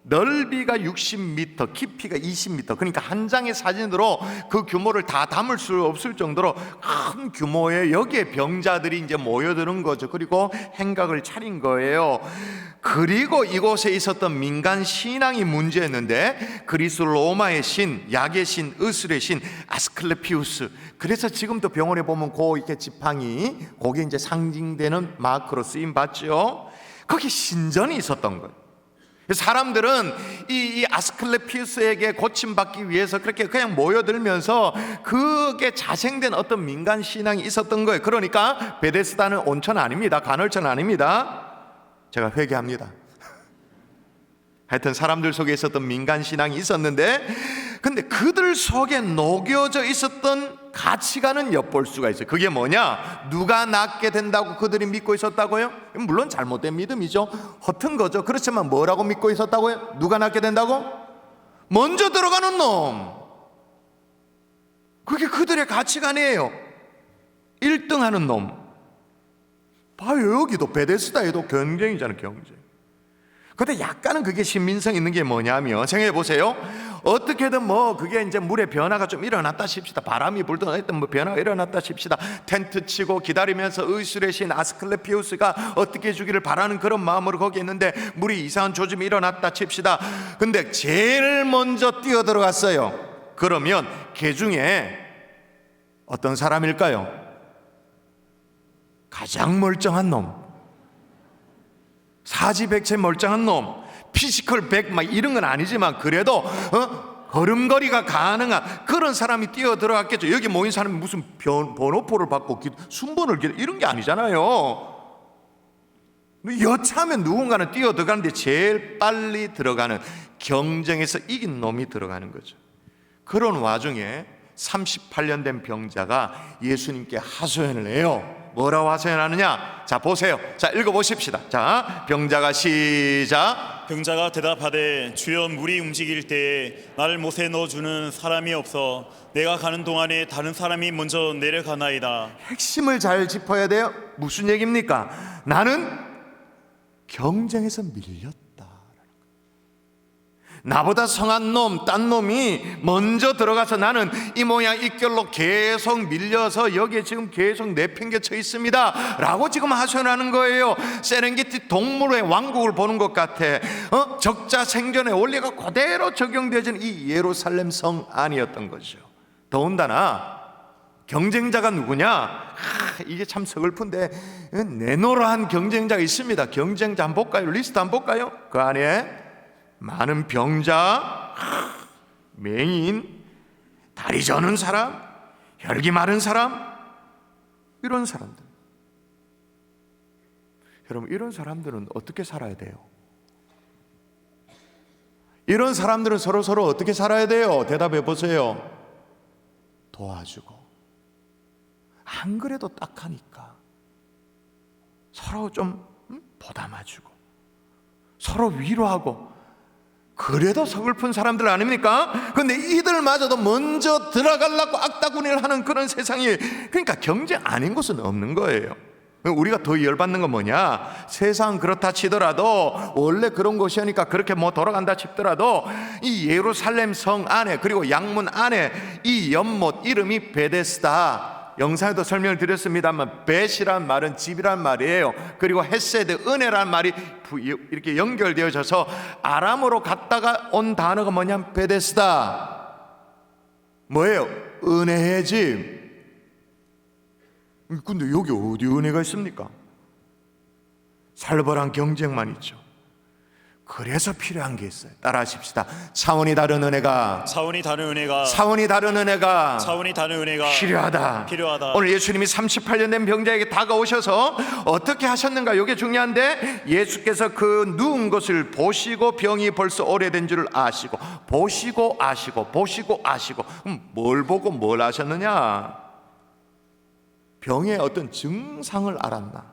넓이가 60m, 깊이가 20m. 그러니까 한 장의 사진으로 그 규모를 다 담을 수 없을 정도로 큰 규모의 여기에 병자들이 이제 모여드는 거죠. 그리고 행각을 차린 거예요. 그리고 이곳에 있었던 민간 신앙이 문제였는데, 그리스 로마의 신, 약의 신, 의술의 신 아스클레피우스. 그래서 지금도 병원에 보면 그 이렇게 지팡이, 거기에 이제 상징되는 마크로 쓰임 받죠. 거기 신전이 있었던 거예요. 사람들은 이 아스클레피우스에게 고침받기 위해서 그렇게 그냥 모여들면서 그게 자생된 어떤 민간 신앙이 있었던 거예요. 그러니까 베데스다는 온천 아닙니다. 간헐천 아닙니다. 제가 회개합니다. 하여튼 사람들 속에 있었던 민간 신앙이 있었는데, 근데 그들 속에 녹여져 있었던 가치관은 엿볼 수가 있어요. 그게 뭐냐? 누가 낫게 된다고 그들이 믿고 있었다고요? 물론 잘못된 믿음이죠. 허튼 거죠. 그렇지만 뭐라고 믿고 있었다고요? 누가 낫게 된다고? 먼저 들어가는 놈. 그게 그들의 가치관이에요. 1등 하는 놈. 봐요, 여기도 베데스다에도 경쟁이잖아요, 경쟁. 근데 약간은 그게 신민성 있는 게 뭐냐면, 생각해 보세요. 어떻게든 뭐 그게 이제 물의 변화가 좀 일어났다 칩시다. 바람이 불든 어떤 뭐 변화가 일어났다 칩시다. 텐트 치고 기다리면서 의술의 신 아스클레피우스가 어떻게 해주기를 바라는 그런 마음으로 거기 있는데 물이 이상한 조짐이 일어났다 칩시다. 근데 제일 먼저 뛰어 들어갔어요. 그러면 그 중에 어떤 사람일까요? 가장 멀쩡한 놈, 사지백체 멀쩡한 놈, 피지컬 100 막 이런 건 아니지만 그래도 걸음걸이가 가능한 그런 사람이 뛰어 들어갔겠죠. 여기 모인 사람이 무슨 번호표를 받고 순번을 이런 게 아니잖아요. 여차하면 누군가는 뛰어 들어가는데 제일 빨리 들어가는, 경쟁에서 이긴 놈이 들어가는 거죠. 그런 와중에 38년 된 병자가 예수님께 하소연을 해요. 뭐라고 하소연하느냐? 자, 보세요. 자, 읽어보십시다. 자, 병자가 시작.
병자가 대답하되 주여, 물이 움직일 때에 나를 못에 넣어주는 사람이 없어 내가 가는 동안에 다른 사람이 먼저 내려가나이다.
핵심을 잘 짚어야 돼요. 무슨 얘기입니까? 나는 경쟁에서 밀렸다. 나보다 성한 놈, 딴 놈이 먼저 들어가서 나는 이 모양 이 꼴로 계속 밀려서 여기에 지금 계속 내팽개쳐 있습니다 라고 지금 하소연하는 거예요. 세렝게티 동물의 왕국을 보는 것 같아. 적자 생존의 원리가 그대로 적용되어진 이 예루살렘 성 안이었던 거죠. 더군다나 경쟁자가 누구냐? 이게 참 서글픈데 내노라한 경쟁자가 있습니다. 경쟁자 한번 볼까요? 리스트 한번 볼까요? 그 안에 많은 병자, 맹인, 다리 저는 사람, 혈기 마른 사람, 이런 사람들. 여러분, 이런 사람들은 어떻게 살아야 돼요? 이런 사람들은 서로 어떻게 살아야 돼요? 대답해 보세요. 도와주고. 안 그래도 딱하니까 서로 좀 보담아주고, 서로 위로하고. 그래도 서글픈 사람들 아닙니까? 근데 이들마저도 먼저 들어가려고 악다구니를 하는 그런 세상이, 그러니까 경쟁 아닌 곳은 없는 거예요.
우리가 더 열받는 건 뭐냐? 세상 그렇다 치더라도 원래 그런 곳이니까 그렇게 뭐 돌아간다 싶더라도 이 예루살렘 성 안에 그리고 양문 안에 이 연못 이름이 베데스다. 영상에도 설명을 드렸습니다만 벳이란 말은 집이란 말이에요. 그리고 헤세드 은혜란 말이 이렇게 연결되어져서 아람어로 갔다가 온 단어가 뭐냐면 베데스다. 뭐예요? 은혜의 집. 근데 여기 어디 은혜가 있습니까? 살벌한 경쟁만 있죠. 그래서 필요한 게 있어요. 따라하십시다. 차원이 다른 은혜가 필요하다. 오늘 예수님이 38년 된 병자에게 다가오셔서 어떻게 하셨는가? 이게 중요한데, 예수께서 그 누운 것을 보시고 병이 벌써 오래된 줄을 아시고 보시고 그럼 뭘 보고 뭘 아셨느냐? 병의 어떤 증상을 알았나?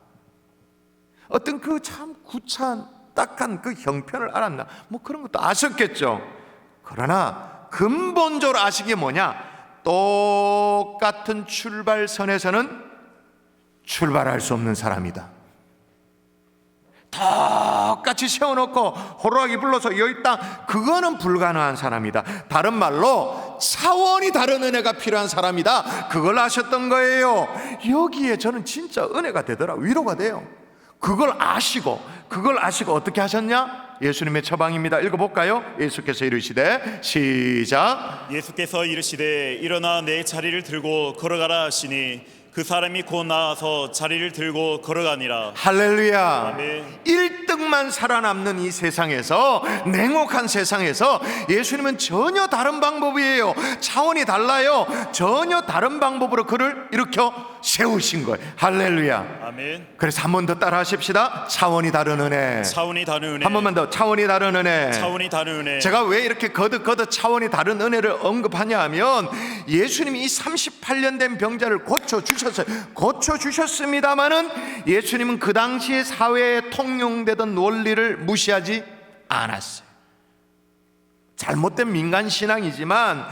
어떤 그 참 구차한 딱한 그 형편을 알았나? 뭐 그런 것도 아셨겠죠. 그러나 근본적으로 아신 게 뭐냐? 똑같은 출발선에서는 출발할 수 없는 사람이다. 똑같이 세워놓고 호루라기 불러서 여기 있다, 그거는 불가능한 사람이다. 다른 말로 차원이 다른 은혜가 필요한 사람이다. 그걸 아셨던 거예요. 여기에 저는 진짜 은혜가 되더라. 위로가 돼요. 그걸 아시고 어떻게 하셨냐? 예수님의 처방입니다. 읽어볼까요? 예수께서 이르시되, 시작.
예수께서 이르시되 일어나 내 자리를 들고 걸어가라 하시니 그 사람이 곧 나와서 자리를 들고 걸어가니라.
할렐루야.
아멘.
1등만 살아남는 이 세상에서, 냉혹한 세상에서 예수님은 전혀 다른 방법이에요. 차원이 달라요. 전혀 다른 방법으로 그를 일으켜 세우신 거예요. 할렐루야.
아멘.
그래서 한 번 더 따라 하십시다. 차원이 다른 은혜. 한 번만 더. 차원이 다른 은혜. 제가 왜 이렇게 거듭 차원이 다른 은혜를 언급하냐 하면, 예수님이 이 38년 된 병자를 고쳐주셨습니다마는 예수님은 그 당시의 사회에 통용되던 원리를 무시하지 않았어요. 잘못된 민간신앙이지만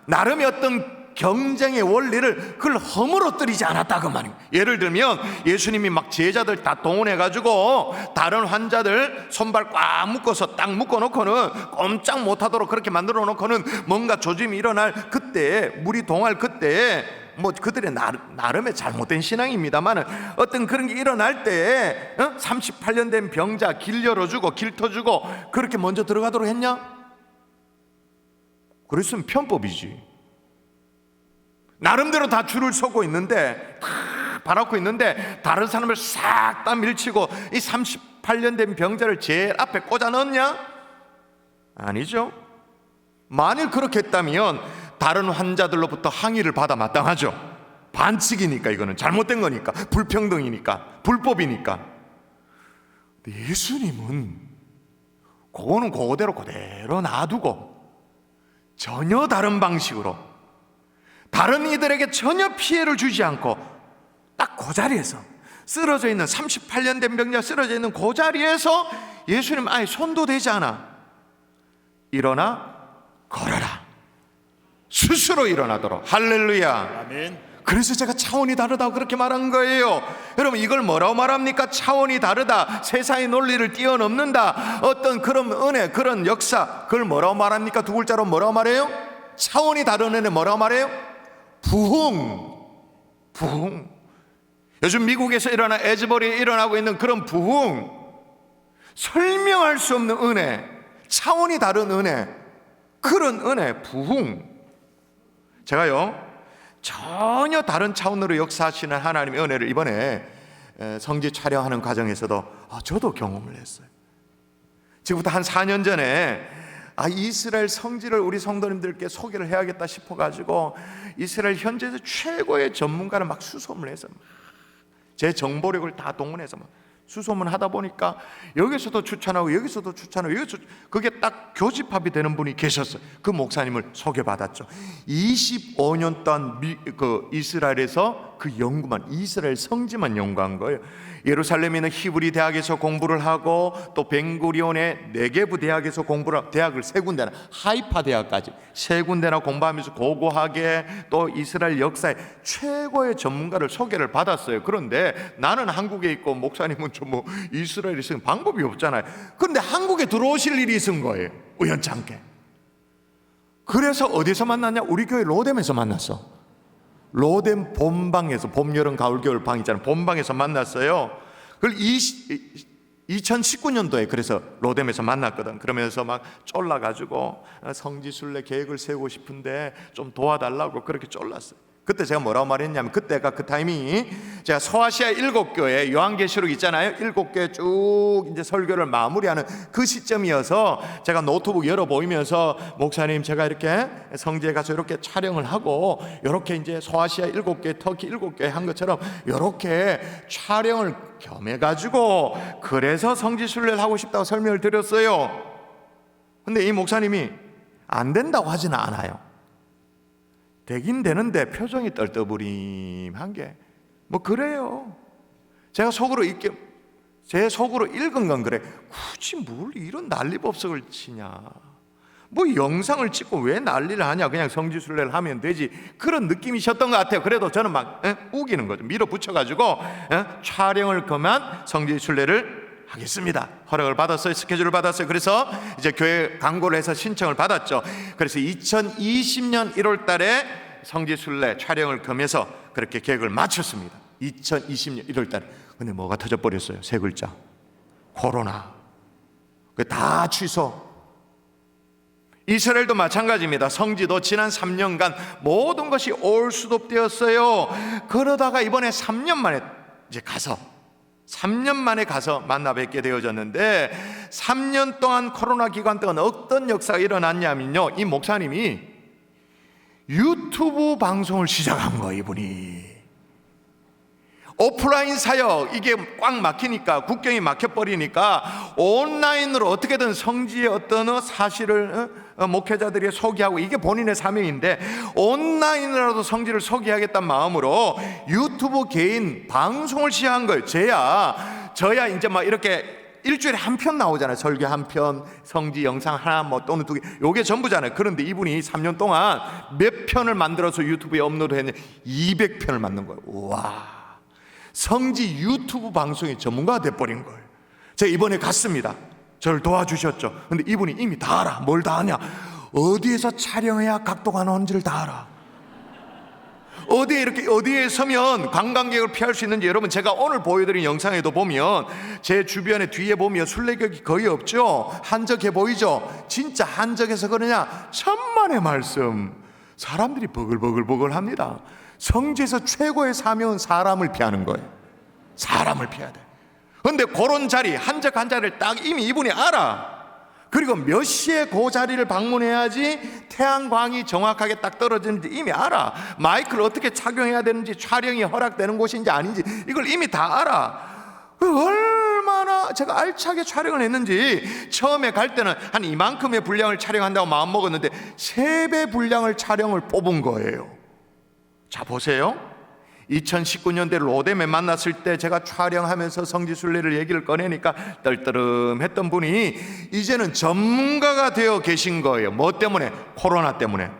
나름의 어떤 경쟁의 원리를 그걸 허물어뜨리지 않았다 그 말입니다. 예를 들면 예수님이 막 제자들 다 동원해가지고 다른 환자들 손발 꽉 묶어서 딱 묶어놓고는 꼼짝 못하도록 그렇게 만들어 놓고는 뭔가 조짐이 일어날 그때, 물이 동할 그때, 뭐 그들의 나름의 잘못된 신앙입니다만 어떤 그런 게 일어날 때 38년 된 병자 길 열어주고 길 터주고 그렇게 먼저 들어가도록 했냐? 그랬으면 편법이지. 나름대로 다 줄을 서고 있는데, 다 봐놓고 있는데 다른 사람을 싹 다 밀치고 이 38년 된 병자를 제일 앞에 꽂아 넣었냐? 아니죠. 만일 그렇게 했다면 다른 환자들로부터 항의를 받아 마땅하죠. 반칙이니까, 이거는 잘못된 거니까, 불평등이니까, 불법이니까. 예수님은 그거는 그대로 놔두고 전혀 다른 방식으로, 다른 이들에게 전혀 피해를 주지 않고 딱 그 자리에서 쓰러져 있는 38년 된 병자 쓰러져 있는 그 자리에서 예수님 아예 손도 대지 않아. 일어나 걸어라. 스스로 일어나도록. 할렐루야.
아멘.
그래서 제가 차원이 다르다고 그렇게 말한 거예요. 여러분, 이걸 뭐라고 말합니까? 차원이 다르다, 세상의 논리를 뛰어넘는다, 어떤 그런 은혜, 그런 역사, 그걸 뭐라고 말합니까? 두 글자로 뭐라고 말해요? 차원이 다른 은혜 뭐라고 말해요? 부흥. 요즘 미국에서 에즈버리에 일어나고 있는 그런 부흥, 설명할 수 없는 은혜, 차원이 다른 은혜, 그런 은혜, 부흥. 제가요, 전혀 다른 차원으로 역사하시는 하나님의 은혜를 이번에 성지 촬영하는 과정에서도 저도 경험을 했어요. 지금부터 한 4년 전에 이스라엘 성지를 우리 성도님들께 소개를 해야겠다 싶어가지고 이스라엘 현지에서 최고의 전문가를 막 수소문을 해서 제 정보력을 다 동원해서 막 수소문 하다 보니까 여기서도 추천하고 여기서도 추천하고 그게 딱 교집합이 되는 분이 계셨어요. 그 목사님을 소개받았죠. 25년 동안 이스라엘에서
그 연구만, 이스라엘 성지만 연구한 거예요. 예루살렘에 있는 히브리 대학에서 공부를 하고 또 벤구리온의 네게부 대학에서 공부를, 대학을 3군데나, 하이파 대학까지 3군데나 공부하면서 고고하게 또 이스라엘 역사의 최고의 전문가를 소개를 받았어요. 그런데 나는 한국에 있고 목사님은 좀 뭐 이스라엘에 있으면 방법이 없잖아요. 그런데 한국에 들어오실 일이 있은 거예요, 우연치 않게. 그래서 어디서 만났냐? 우리 교회 로뎀에서 만났어. 로뎀 본방에서, 봄, 여름, 가을, 겨울 방 있잖아요. 본방에서 만났어요. 그걸 2019년도에 그래서 로뎀에서 만났거든. 그러면서 막 쫄라가지고 성지순례 계획을 세우고 싶은데 좀 도와달라고 그렇게 쫄랐어요. 그때 제가 뭐라고 말했냐면, 그때가 그 타이밍이 제가 소아시아 7교회 요한계시록 있잖아요. 7교회 쭉 이제 설교를 마무리하는 그 시점이어서 제가 노트북 열어 보이면서, 목사님 제가 이렇게 성지에 가서 이렇게 촬영을 하고 이렇게 이제 소아시아 7교회, 터키 7교회 한 것처럼 이렇게 촬영을 겸해가지고 그래서 성지순례를 하고 싶다고 설명을 드렸어요. 근데 이 목사님이 안 된다고 하지는 않아요. 되긴 되는데 표정이 떨떠부림한 게 뭐 그래요. 제가 제 속으로 읽은 건 그래. 굳이 뭘 이런 난리법석을 치냐, 뭐 영상을 찍고 왜 난리를 하냐, 그냥 성지순례를 하면 되지, 그런 느낌이셨던 것 같아요. 그래도 저는 막 우기는 거죠. 밀어붙여가지고 촬영을 그만 성지순례를 하겠습니다. 허락을 받았어요. 스케줄을 받았어요. 그래서 이제 교회 광고를 해서 신청을 받았죠. 그래서 2020년 1월 달에 성지순례 촬영을 겸해서 그렇게 계획을 마쳤습니다. 2020년 1월 달에. 근데 뭐가 터져버렸어요? 3글자: 코로나. 다 취소. 이스라엘도 마찬가지입니다. 성지도 지난 3년간 모든 것이 올수톱되었어요. 그러다가 이번에 3년 만에 이제 가서 3년 만에 가서 만나 뵙게 되어졌는데, 3년 동안 코로나 기간 동안 어떤 역사가 일어났냐면요, 이 목사님이 유튜브 방송을 시작한 거예요. 이분이 오프라인 사역, 이게 꽉 막히니까, 국경이 막혀버리니까 온라인으로 어떻게든 성지의 어떤 사실을 목회자들이 소개하고, 이게 본인의 사명인데 온라인으로라도 성지를 소개하겠다는 마음으로 유튜브 개인 방송을 시작한 거예요. 저야 이제 막 이렇게 일주일에 한 편 나오잖아요. 설교 한 편, 성지 영상 하나 뭐 또는 2개, 요게 전부잖아요. 그런데 이분이 3년 동안 몇 편을 만들어서 유튜브에 업로드했냐, 200편을 만든 거예요. 우와, 성지 유튜브 방송의 전문가가 돼버린 거예요. 제가 이번에 갔습니다. 저를 도와주셨죠. 근데 이분이 이미 다 알아. 뭘 다 아냐? 어디에서 촬영해야 각도가 나오는지를 다 알아. 어디에 서면 관광객을 피할 수 있는지. 여러분, 제가 오늘 보여드린 영상에도 보면 제 주변에 뒤에 보면 순례객이 거의 없죠. 한적해 보이죠. 진짜 한적해서 그러냐? 천만의 말씀. 사람들이 버글버글 합니다. 성지에서 최고의 사명은 사람을 피하는 거예요. 사람을 피해야 돼. 그런데 그런 자리, 한적한 자리를 딱 이미 이분이 알아. 그리고 몇 시에 그 자리를 방문해야지 태양광이 정확하게 딱 떨어지는지 이미 알아. 마이크를 어떻게 착용해야 되는지, 촬영이 허락되는 곳인지 아닌지 이걸 이미 다 알아. 얼마나 제가 알차게 촬영을 했는지. 처음에 갈 때는 한 이만큼의 분량을 촬영한다고 마음먹었는데 3배 분량을 촬영을 뽑은 거예요. 자, 보세요. 2019년대 로뎀에 만났을 때 제가 촬영하면서 성지순례를 얘기를 꺼내니까 떨떠름했던 분이 이제는 전문가가 되어 계신 거예요. 뭐 때문에? 코로나 때문에.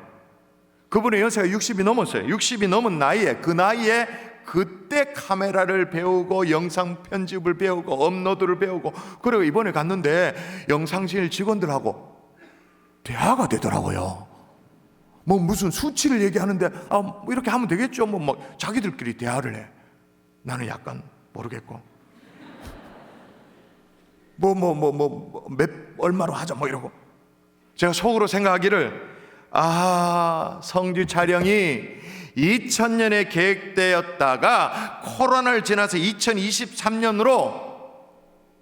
그분의 연세가 60이 넘었어요. 60이 넘은 나이에, 그 나이에 그때 카메라를 배우고 영상 편집을 배우고 업로드를 배우고, 그리고 이번에 갔는데 영상실 직원들하고 대화가 되더라고요. 뭐 무슨 수치를 얘기하는데 뭐 이렇게 하면 되겠죠. 뭐 자기들끼리 대화를 해. 나는 약간 모르겠고 얼마로 하자 뭐 이러고. 제가 속으로 생각하기를, 성지 촬영이 2000년에 계획되었다가 코로나를 지나서 2023년으로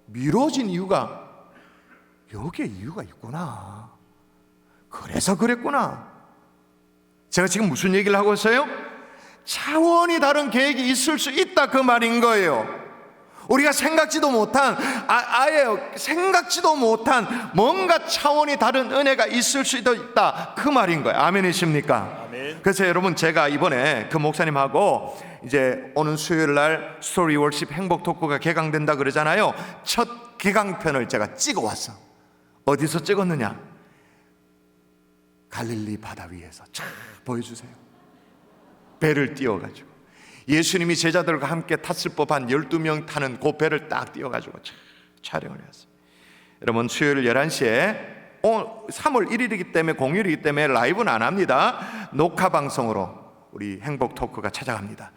미뤄진 이유가, 여기에 이유가 있구나. 그래서 그랬구나. 제가 지금 무슨 얘기를 하고 있어요? 차원이 다른 계획이 있을 수 있다, 그 말인 거예요. 우리가 생각지도 못한 아예 생각지도 못한 뭔가 차원이 다른 은혜가 있을 수도 있다, 그 말인 거예요. 아멘이십니까?
아멘.
그래서 여러분, 제가 이번에 그 목사님하고 이제 오는 수요일 날 스토리 월십 행복 토크가 개강된다 그러잖아요. 첫 개강편을 제가 찍어 왔어. 어디서 찍었느냐? 갈릴리 바다 위에서. 쫙 보여주세요. 배를 띄워가지고 예수님이 제자들과 함께 탔을 법한 12명 타는 그 배를 딱 띄워가지고 촬영을 했어요. 여러분, 수요일 11시에 3월 1일이기 때문에, 공휴일이기 때문에 라이브는 안 합니다. 녹화 방송으로 우리 행복 토크가 찾아갑니다.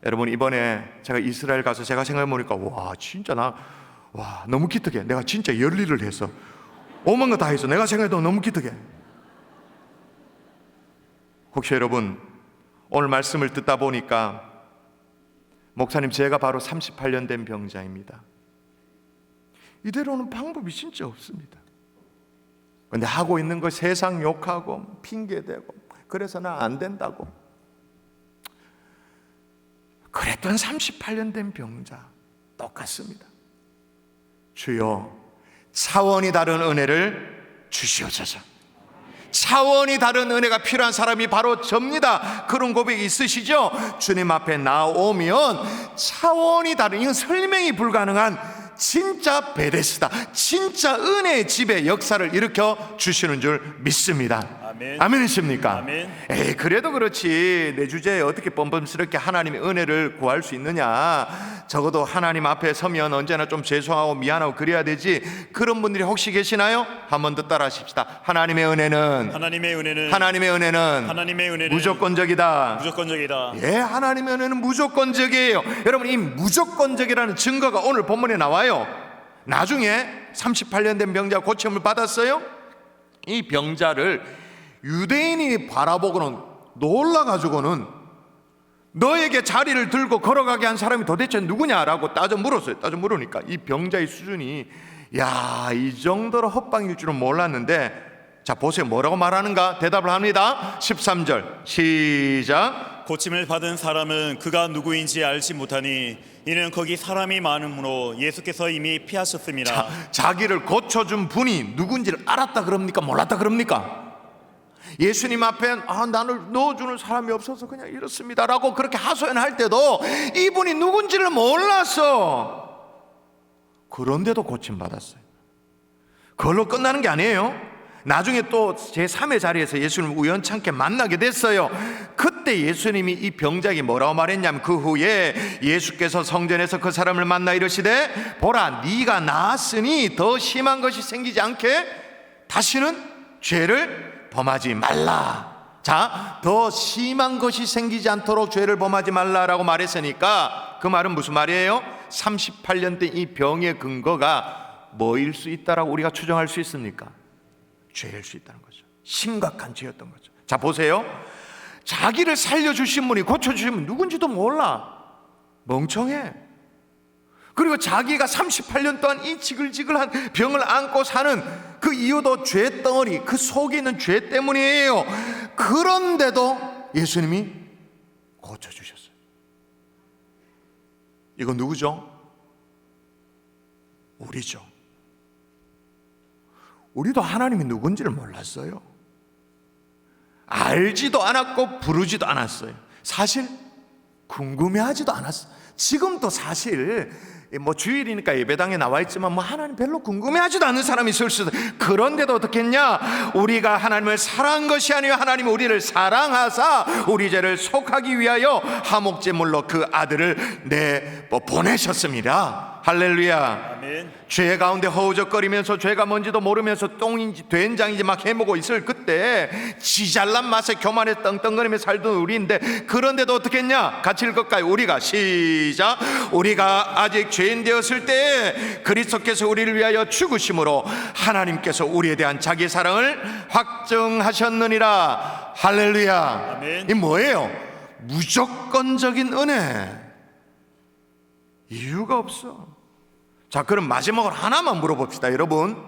여러분, 이번에 제가 이스라엘 가서 제가 생각해보니까 와, 진짜 너무 기특해. 내가 진짜 열일을 했어. 오만 거 다 했어. 내가 생각해도 너무 기특해. 혹시 여러분, 오늘 말씀을 듣다 보니까 목사님, 제가 바로 38년 된 병자입니다. 이대로는 방법이 진짜 없습니다. 근데 하고 있는 거 세상 욕하고 핑계대고, 그래서 나 안 된다고. 그랬던 38년 된 병자 똑같습니다. 주여, 차원이 다른 은혜를 주시옵소서. 차원이 다른 은혜가 필요한 사람이 바로 접니다. 그런 고백이 있으시죠? 주님 앞에 나오면 차원이 다른, 이건 설명이 불가능한 진짜 베데스다, 진짜 은혜의 집의 역사를 일으켜 주시는 줄 믿습니다.
아멘.
아멘이십니까?
아멘.
에이, 그래도 그렇지, 내 주제에 어떻게 뻔뻔스럽게 하나님의 은혜를 구할 수 있느냐. 적어도 하나님 앞에 서면 언제나 좀 죄송하고 미안하고 그래야 되지. 그런 분들이 혹시 계시나요? 한 번 더 따라 하십시다. 하나님의 은혜는 무조건적이다.
무조건적이다.
예, 하나님의 은혜는 무조건적이에요. 여러분, 이 무조건적이라는 증거가 오늘 본문에 나와요. 나중에 38년 된 병자가 고침을 받았어요. 이 병자를 유대인이 바라보고는 놀라가지고는 너에게 자리를 들고 걸어가게 한 사람이 도대체 누구냐라고 따져 물으니까 이 병자의 수준이, 야, 이 정도로 헛방일 줄은 몰랐는데, 자, 보세요. 뭐라고 말하는가? 대답을 합니다. 13절 시작.
고침을 받은 사람은 그가 누구인지 알지 못하니 이는 거기 사람이 많으므로 예수께서 이미 피하셨습니다.
자기를 고쳐준 분이 누군지를 알았다 그럽니까? 몰랐다 그럽니까? 예수님 앞에 나를 넣어주는 사람이 없어서 그냥 이렇습니다 라고 그렇게 하소연할 때도 이분이 누군지를 몰랐어. 그런데도 고침받았어요. 그걸로 끝나는 게 아니에요. 나중에 또 제3의 자리에서 예수님을 우연찮게 만나게 됐어요. 그때 예수님이 이 병자에게 뭐라고 말했냐면, 그 후에 예수께서 성전에서 그 사람을 만나 이르시되, 보라, 네가 나았으니 더 심한 것이 생기지 않게 다시는 죄를 범하지 말라. 자, 더 심한 것이 생기지 않도록 죄를 범하지 말라라고 말했으니까 그 말은 무슨 말이에요? 38년 된 이 병의 근거가 뭐일 수 있다라고 우리가 추정할 수 있습니까? 죄일 수 있다는 거죠. 심각한 죄였던 거죠. 자, 보세요. 자기를 살려주신 분이, 고쳐주신 분 누군지도 몰라. 멍청해. 그리고 자기가 38년 동안 이 지글지글한 병을 안고 사는 그 이유도 죄 덩어리, 그 속에 있는 죄 때문이에요. 그런데도 예수님이 고쳐주셨어요. 이거 누구죠? 우리죠. 우리도 하나님이 누군지를 몰랐어요. 알지도 않았고 부르지도 않았어요. 사실 궁금해하지도 않았어요. 지금도 사실 뭐 주일이니까 예배당에 나와 있지만 뭐 하나님 별로 궁금해하지도 않는 사람이 있을 수도. 그런데도 어떻게 했냐? 우리가 하나님을 사랑한 것이 아니요 하나님이 우리를 사랑하사 우리 죄를 속하기 위하여 화목제물로 그 아들을 보내셨습니다. 할렐루야.
아멘.
죄 가운데 허우적거리면서 죄가 뭔지도 모르면서 똥인지 된장인지 막 해먹고 있을 그때 지잘난 맛에 교만에 떵떵거리며 살던 우리인데, 그런데도 어떻게 했냐? 같이 읽을까요? 우리가 시작. 우리가 아직 죄인 되었을 때 그리스도께서 우리를 위하여 죽으심으로 하나님께서 우리에 대한 자기 사랑을 확증하셨느니라. 할렐루야.
아멘.
이 뭐예요? 무조건적인 은혜. 이유가 없어. 자, 그럼 마지막으로 하나만 물어봅시다. 여러분,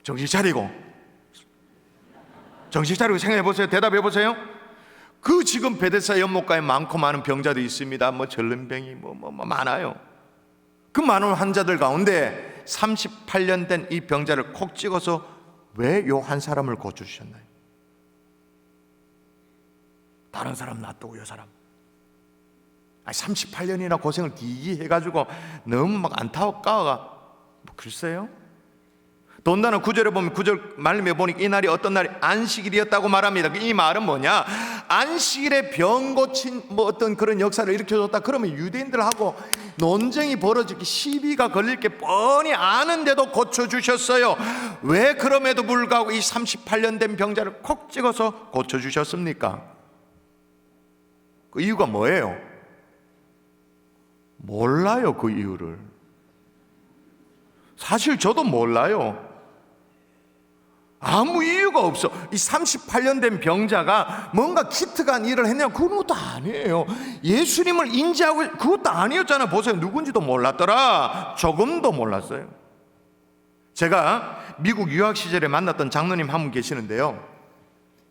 정신 차리고 생각해 보세요. 대답해 보세요. 그 지금 베데스다 연못가에 많고 많은 병자도 있습니다. 뭐 전염병이 뭐 많아요. 그 많은 환자들 가운데 38년 된 이 병자를 콕 찍어서 왜 요 한 사람을 고쳐주셨나요? 다른 사람 놔두고 요 사람 38년이나 고생을 길게 해가지고 너무 막 안타까워가 글쎄요. 돈다는 9절에 보면 9절 말씀에 보니까 이 날이 어떤 날이 안식일이었다고 말합니다. 이 말은 뭐냐? 안식일에 병 고친 뭐 어떤 그런 역사를 일으켜줬다. 그러면 유대인들하고 논쟁이 벌어지기 시비가 걸릴 게 뻔히 아는데도 고쳐주셨어요. 왜 그럼에도 불구하고 이 38년 된 병자를 콕 찍어서 고쳐주셨습니까? 그 이유가 뭐예요? 몰라요. 그 이유를. 사실 저도 몰라요. 아무 이유가 없어. 이 38년 된 병자가 뭔가 기특한 일을 했냐? 그런 것도 아니에요. 예수님을 인지하고 그것도 아니었잖아요. 보세요. 누군지도 몰랐더라. 조금도 몰랐어요. 제가 미국 유학 시절에 만났던 장로님 한 분 계시는데요.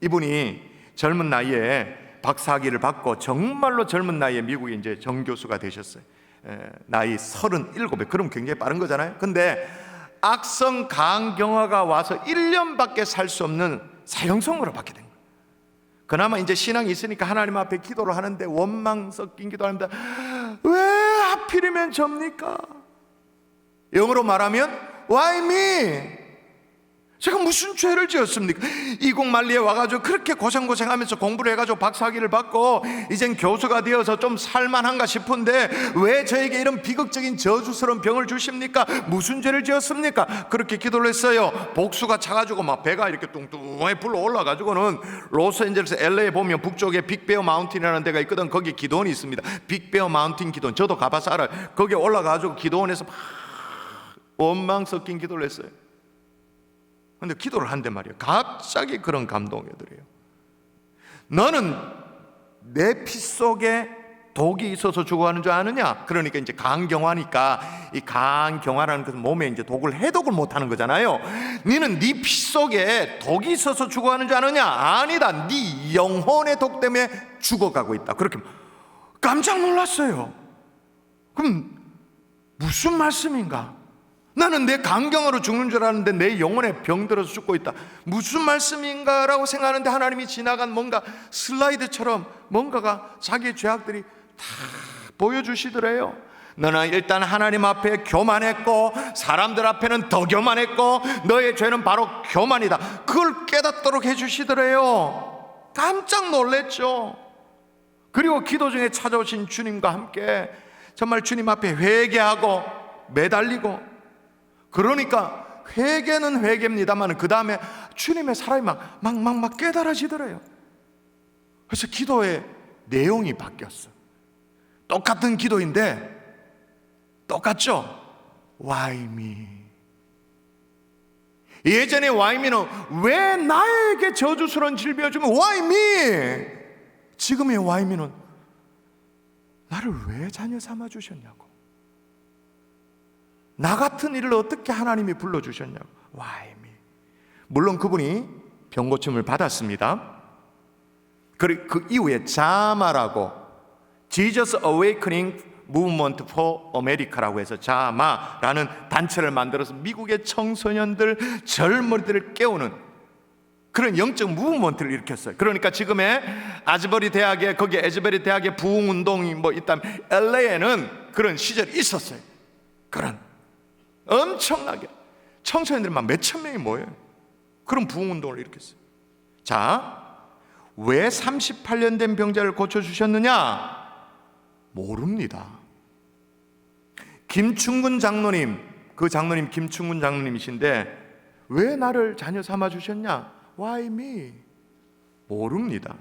이분이 젊은 나이에 박사학위를 받고 정말로 젊은 나이에 미국에 이제 정교수가 되셨어요. 나이 37에. 그럼 굉장히 빠른 거잖아요. 근데 악성 간경화가 와서 1년밖에 살 수 없는 사형선고를 받게 된 거예요. 그나마 이제 신앙이 있으니까 하나님 앞에 기도를 하는데 원망 섞인 기도합니다. 왜 하필이면 접니까? 영어로 말하면 Why me? 제가 무슨 죄를 지었습니까? 이국 만리에 와가지고 그렇게 고생하면서 공부를 해가지고 박사학위를 받고 이젠 교수가 되어서 좀 살만한가 싶은데 왜 저에게 이런 비극적인 저주스러운 병을 주십니까? 무슨 죄를 지었습니까? 그렇게 기도를 했어요. 복수가 차가지고 막 배가 이렇게 뚱뚱하게 불러 올라가지고는 로스앤젤레스 LA에 보면 북쪽에 빅베어 마운틴이라는 데가 있거든. 거기 기도원이 있습니다. 빅베어 마운틴 기도원. 저도 가봐서 알아요. 거기에 올라가가지고 기도원에서 막 원망 섞인 기도를 했어요. 근데 기도를 한대 말이에요. 갑자기 그런 감동이 오더래요. 너는 내 피 속에 독이 있어서 죽어가는 줄 아느냐? 그러니까 이제 간경화니까 이 간경화라는 것은 몸에 이제 독을 해독을 못하는 거잖아요. 너는 네 피 속에 독이 있어서 죽어가는 줄 아느냐? 아니다. 네 영혼의 독 때문에 죽어가고 있다. 그렇게 깜짝 놀랐어요. 그럼 무슨 말씀인가? 나는 내 간경화로 죽는 줄 알았는데 내 영혼에 병들어서 죽고 있다. 무슨 말씀인가라고 생각하는데 하나님이 지나간 뭔가 슬라이드처럼 뭔가가 자기의 죄악들이 다 보여주시더래요. 너는 일단 하나님 앞에 교만했고 사람들 앞에는 더 교만했고 너의 죄는 바로 교만이다. 그걸 깨닫도록 해주시더래요. 깜짝 놀랬죠. 그리고 기도 중에 찾아오신 주님과 함께 정말 주님 앞에 회개하고 매달리고, 그러니까 회개는 회개입니다만 그 다음에 주님의 사랑이 막 깨달아지더래요. 그래서 기도의 내용이 바뀌었어. 똑같은 기도인데 똑같죠? Why me? 예전에 Why me는 왜 나에게 저주스러운 질병을 주면 Why me? 지금의 Why me는 나를 왜 자녀 삼아 주셨냐고. 나 같은 일을 어떻게 하나님이 불러주셨냐고. Why me? 물론 그분이 병고침을 받았습니다. 그 이후에 자마라고 Jesus Awakening Movement for America라고 해서 자마라는 단체를 만들어서 미국의 청소년들, 젊은이들을 깨우는 그런 영적 무브먼트를 일으켰어요. 그러니까 지금의 아즈버리 대학에, 거기에 에즈베리 대학의 부흥운동이 뭐 있다면 LA에는 그런 시절이 있었어요. 그런 엄청나게 청소년들만 몇천 명이 모여요. 그런 부흥운동을 일으켰어요. 자, 왜 38년 된 병자를 고쳐주셨느냐? 모릅니다. 김충근 장로님, 그 장로님 김충근 장로님이신데 왜 나를 자녀 삼아 주셨냐? Why me? 모릅니다.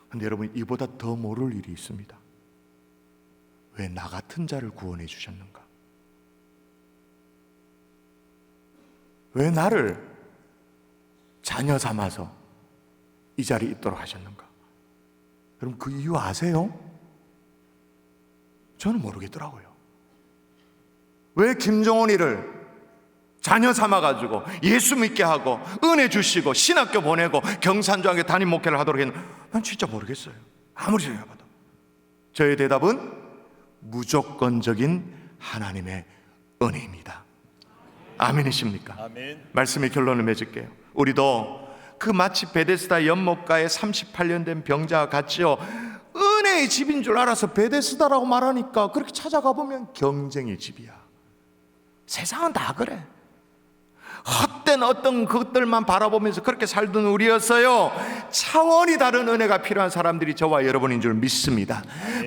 근데 여러분, 이보다 더 모를 일이 있습니다. 왜 나 같은 자를 구원해 주셨는가? 왜 나를 자녀 삼아서 이 자리에 있도록 하셨는가? 여러분, 그 이유 아세요? 저는 모르겠더라고요. 왜 김정은이를 자녀 삼아가지고 예수 믿게 하고 은혜 주시고 신학교 보내고 경산중학교 담임 목회를 하도록 했는지 난 진짜 모르겠어요. 아무리 생각해봐도. 저의 대답은 무조건적인 하나님의 은혜입니다. 아멘이십니까?
아멘.
말씀의 결론을 맺을게요. 우리도 그 마치 베데스다 연못가에 38년 된 병자와 같지요. 은혜의 집인 줄 알아서 베데스다라고 말하니까 그렇게 찾아가 보면 경쟁의 집이야. 세상은 다 그래. 헛된 어떤 것들만 바라보면서 그렇게 살던 우리였어요. 차원이 다른 은혜가 필요한 사람들이 저와 여러분인 줄 믿습니다.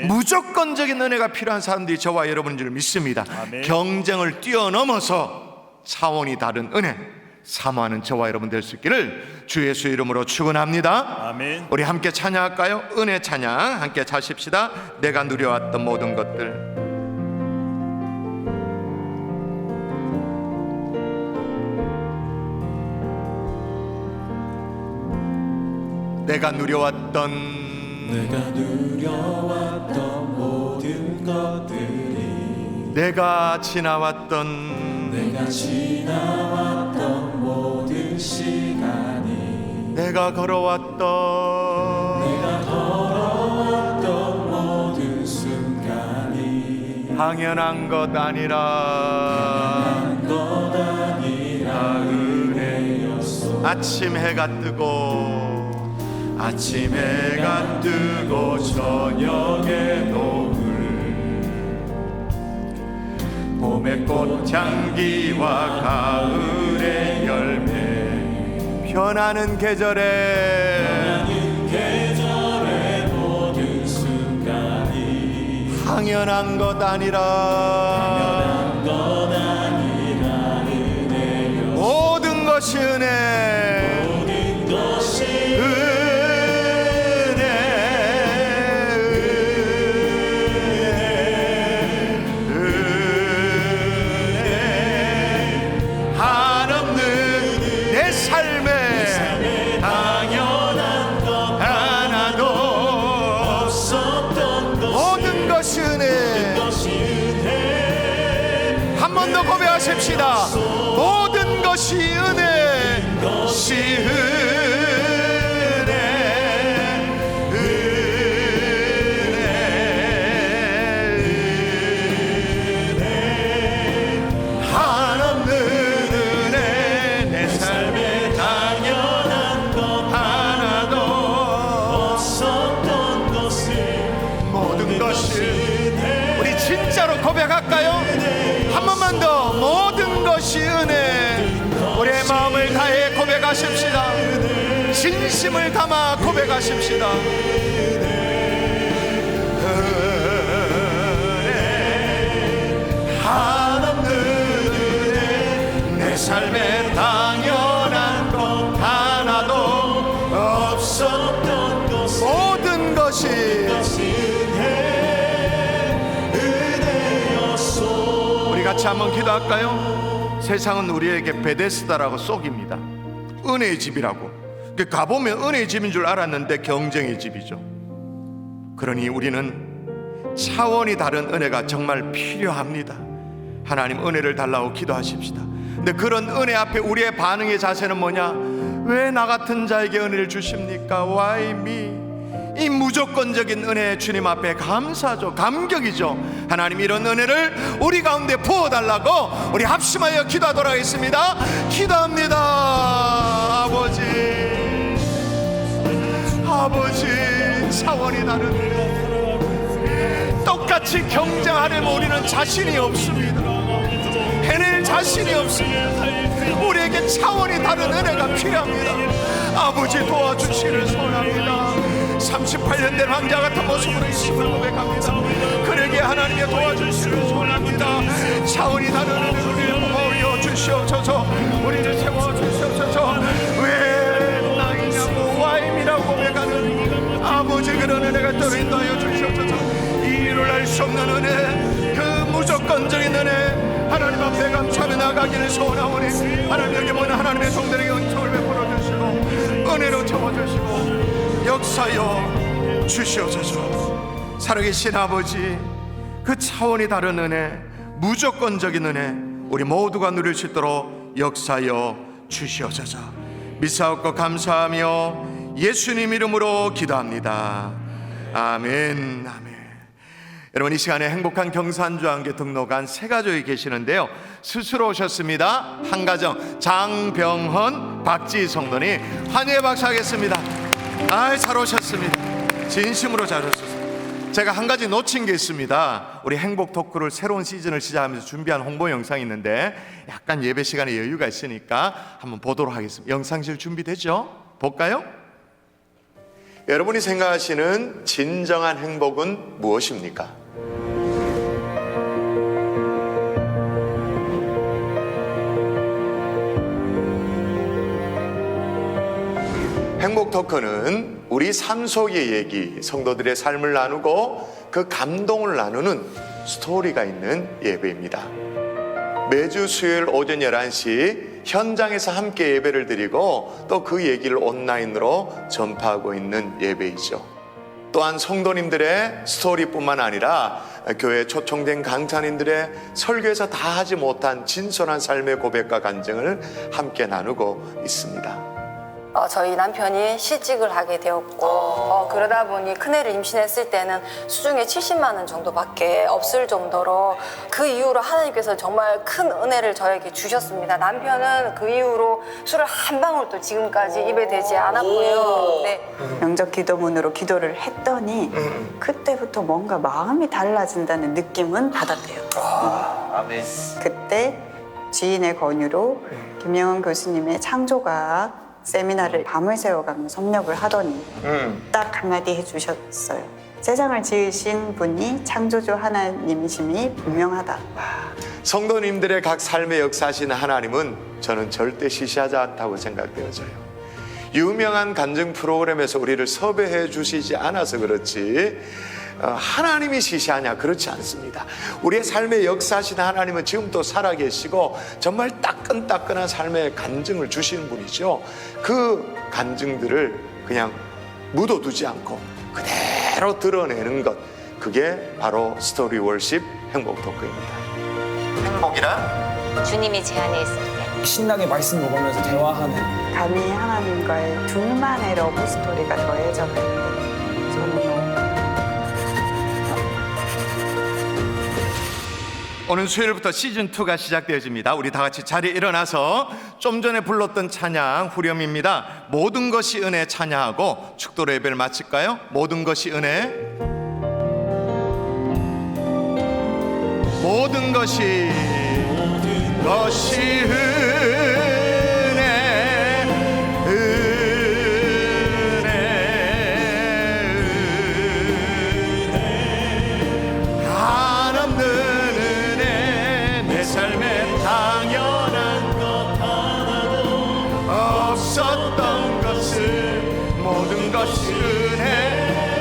무조건적인 은혜가 필요한 사람들이 저와 여러분인 줄 믿습니다. 경쟁을 뛰어넘어서 차원이 다른 은혜 사모하는 저와 여러분 될 수 있기를 주 예수 이름으로 축원합니다.
아멘.
우리 함께 찬양할까요? 은혜 찬양 함께 자십시다. 내가 누려왔던 모든 것들. 내가 누려왔던
모든 것들이
내가 지나왔던
모든 시간이
내가 걸어왔던
모든 순간이
당연한 것 아니라
은혜였소.
아침 해가 뜨고 저녁에 노을 봄의 꽃향기와 가을의 열매 변하는 계절에
모든 순간이
당연한 것 아니라
은혜였소.
모든 것이 은혜
모든 것이
고백하십시다. 모든 것이 은혜, 것이 은혜, 한없는 은혜. 내 삶에 당연한 것 하나도 없었던 것을 모든 것이 우리 진짜로 고백할까요? 한 번만 더. 모든 것이 은혜. 우리의 마음을 다해 고백하십시다. 진심을 담아 고백하십시다. 은혜, 한없는 은혜. 내 삶에 당연한 것 하나도 없었던 것 모든 것이 같이 한번 기도할까요? 세상은 우리에게 베데스다라고 속입니다. 은혜의 집이라고. 가보면 은혜의 집인 줄 알았는데 경쟁의 집이죠. 그러니 우리는 차원이 다른 은혜가 정말 필요합니다. 하나님 은혜를 달라고 기도하십시다. 근데 그런 은혜 앞에 우리의 반응의 자세는 뭐냐? 왜 나 같은 자에게 은혜를 주십니까? Why me? 이 무조건적인 은혜 주님 앞에 감사죠. 감격이죠. 하나님 이런 은혜를 우리 가운데 부어달라고 우리 합심하여 기도하도록 하겠습니다. 기도합니다. 아버지 차원이 다른 은혜 똑같이 경쟁하려면 우리는 자신이 없습니다. 해낼 자신이 없습니다. 우리에게 차원이 다른 은혜가 필요합니다. 아버지 도와주시를 소원합니다. 38년 된 왕자 같은 모습으로 있음을 고백합니다. 그러게 하나님의 도와주시를 소원합니다. 차원이 다른 은혜를 보여 주시옵소서. 우리를 세워주시옵소서. 왜 나이냐고 와임이라고 고백하는 아버지 그런 은혜가 떠린다여 주시옵소서. 이유를 알 수 없는 은혜, 그 무조건적인 은혜 하나님 앞에 감사하며 나가기를 소원하오니 하나님 여기 모든 하나님의 종들에게 은총을 베풀어 주시고 은혜로 채워주시고 역사여 주시옵소서. 살아계신 아버지 그 차원이 다른 은혜, 무조건적인 은혜 우리 모두가 누릴 수 있도록 역사여 주시옵소서. 믿사옵고 감사하며 예수님 이름으로 기도합니다. 아멘. 아멘.
여러분, 이 시간에 행복한 경산주안개 등록한 세 가족이 계시는데요. 스스로 오셨습니다. 한 가정, 장병헌, 박지희 성도님, 환희의 박수 하겠습니다. 잘 오셨습니다. 진심으로 잘 오셨습니다. 제가 한 가지 놓친 게 있습니다. 우리 행복 토크를 새로운 시즌을 시작하면서 준비한 홍보 영상이 있는데 약간 예배 시간에 여유가 있으니까 한번 보도록 하겠습니다. 영상실 준비되죠? 볼까요? 여러분이 생각하시는 진정한 행복은 무엇입니까? 행복 토크는 우리 삶 속의 얘기, 성도들의 삶을 나누고 그 감동을 나누는 스토리가 있는 예배입니다. 매주 수요일 오전 11시 현장에서 함께 예배를 드리고 또 그 얘기를 온라인으로 전파하고 있는 예배이죠. 또한 성도님들의 스토리뿐만 아니라 교회에 초청된 강사님들의 설교에서 다 하지 못한 진솔한 삶의 고백과 간증을 함께 나누고 있습니다.
저희 남편이 시집을 하게 되었고 그러다 보니 큰애를 임신했을 때는 수중에 70만 원 정도밖에 없을 정도로 그 이후로 하나님께서 정말 큰 은혜를 저에게 주셨습니다. 남편은 그 이후로 술을 한 방울도 지금까지 입에 대지 않았고요. 네.
영적 기도문으로 기도를 했더니 그때부터 뭔가 마음이 달라진다는 느낌은 받았대요.
아멘.
그때 지인의 권유로 김영은 교수님의 창조과학 세미나를 밤을 새워가며 섭렵을 하더니 딱 한마디 해주셨어요. 세상을 지으신 분이 창조주 하나님이심이 분명하다.
성도님들의 각 삶의 역사하시는 하나님은 저는 절대 시시하지 않다고 생각되어져요. 유명한 간증 프로그램에서 우리를 섭외해 주시지 않아서 그렇지 하나님이 시시하냐? 그렇지 않습니다. 우리의 삶의 역사하시는 하나님은 지금도 살아계시고 정말 따끈따끈한 삶의 간증을 주시는 분이죠. 그 간증들을 그냥 묻어두지 않고 그대로 드러내는 것, 그게 바로 스토리 월십 행복 토크입니다. 행복이란
주님이 제안해 있을 때
신나게 말씀 먹으면서 대화하는,
감히 하나님과의 둘만의 러브 스토리가 더해져 갈 때 저는
오늘 수요일부터 시즌2가 시작되어집니다. 우리 다 같이 자리에 일어나서 좀 전에 불렀던 찬양 후렴입니다. 모든 것이 은혜 찬양하고 축도로 예배를 마칠까요? 모든 것이 은혜, 모든 것이 은혜,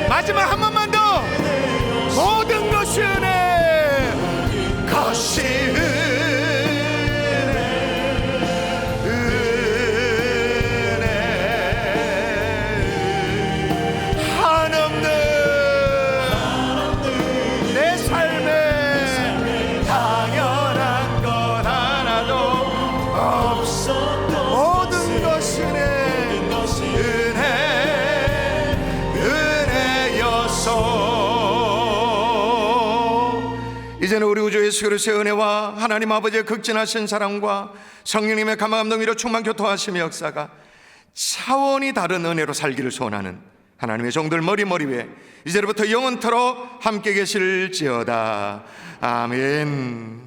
마지막 한 번만 더. 모든 것이 은혜, 것이 은혜, 한없는 내 삶에 당연한 것 하나도 없었던 모든 것이 이제는 우리 구주 예수 그리스도의 은혜와 하나님 아버지의 극진하신 사랑과 성령님의 감화감동 위로 충만 교통하심의 역사가 차원이 다른 은혜로 살기를 소원하는 하나님의 종들 머리 위에 이제부터 영원토록 함께 계실지어다. 아멘.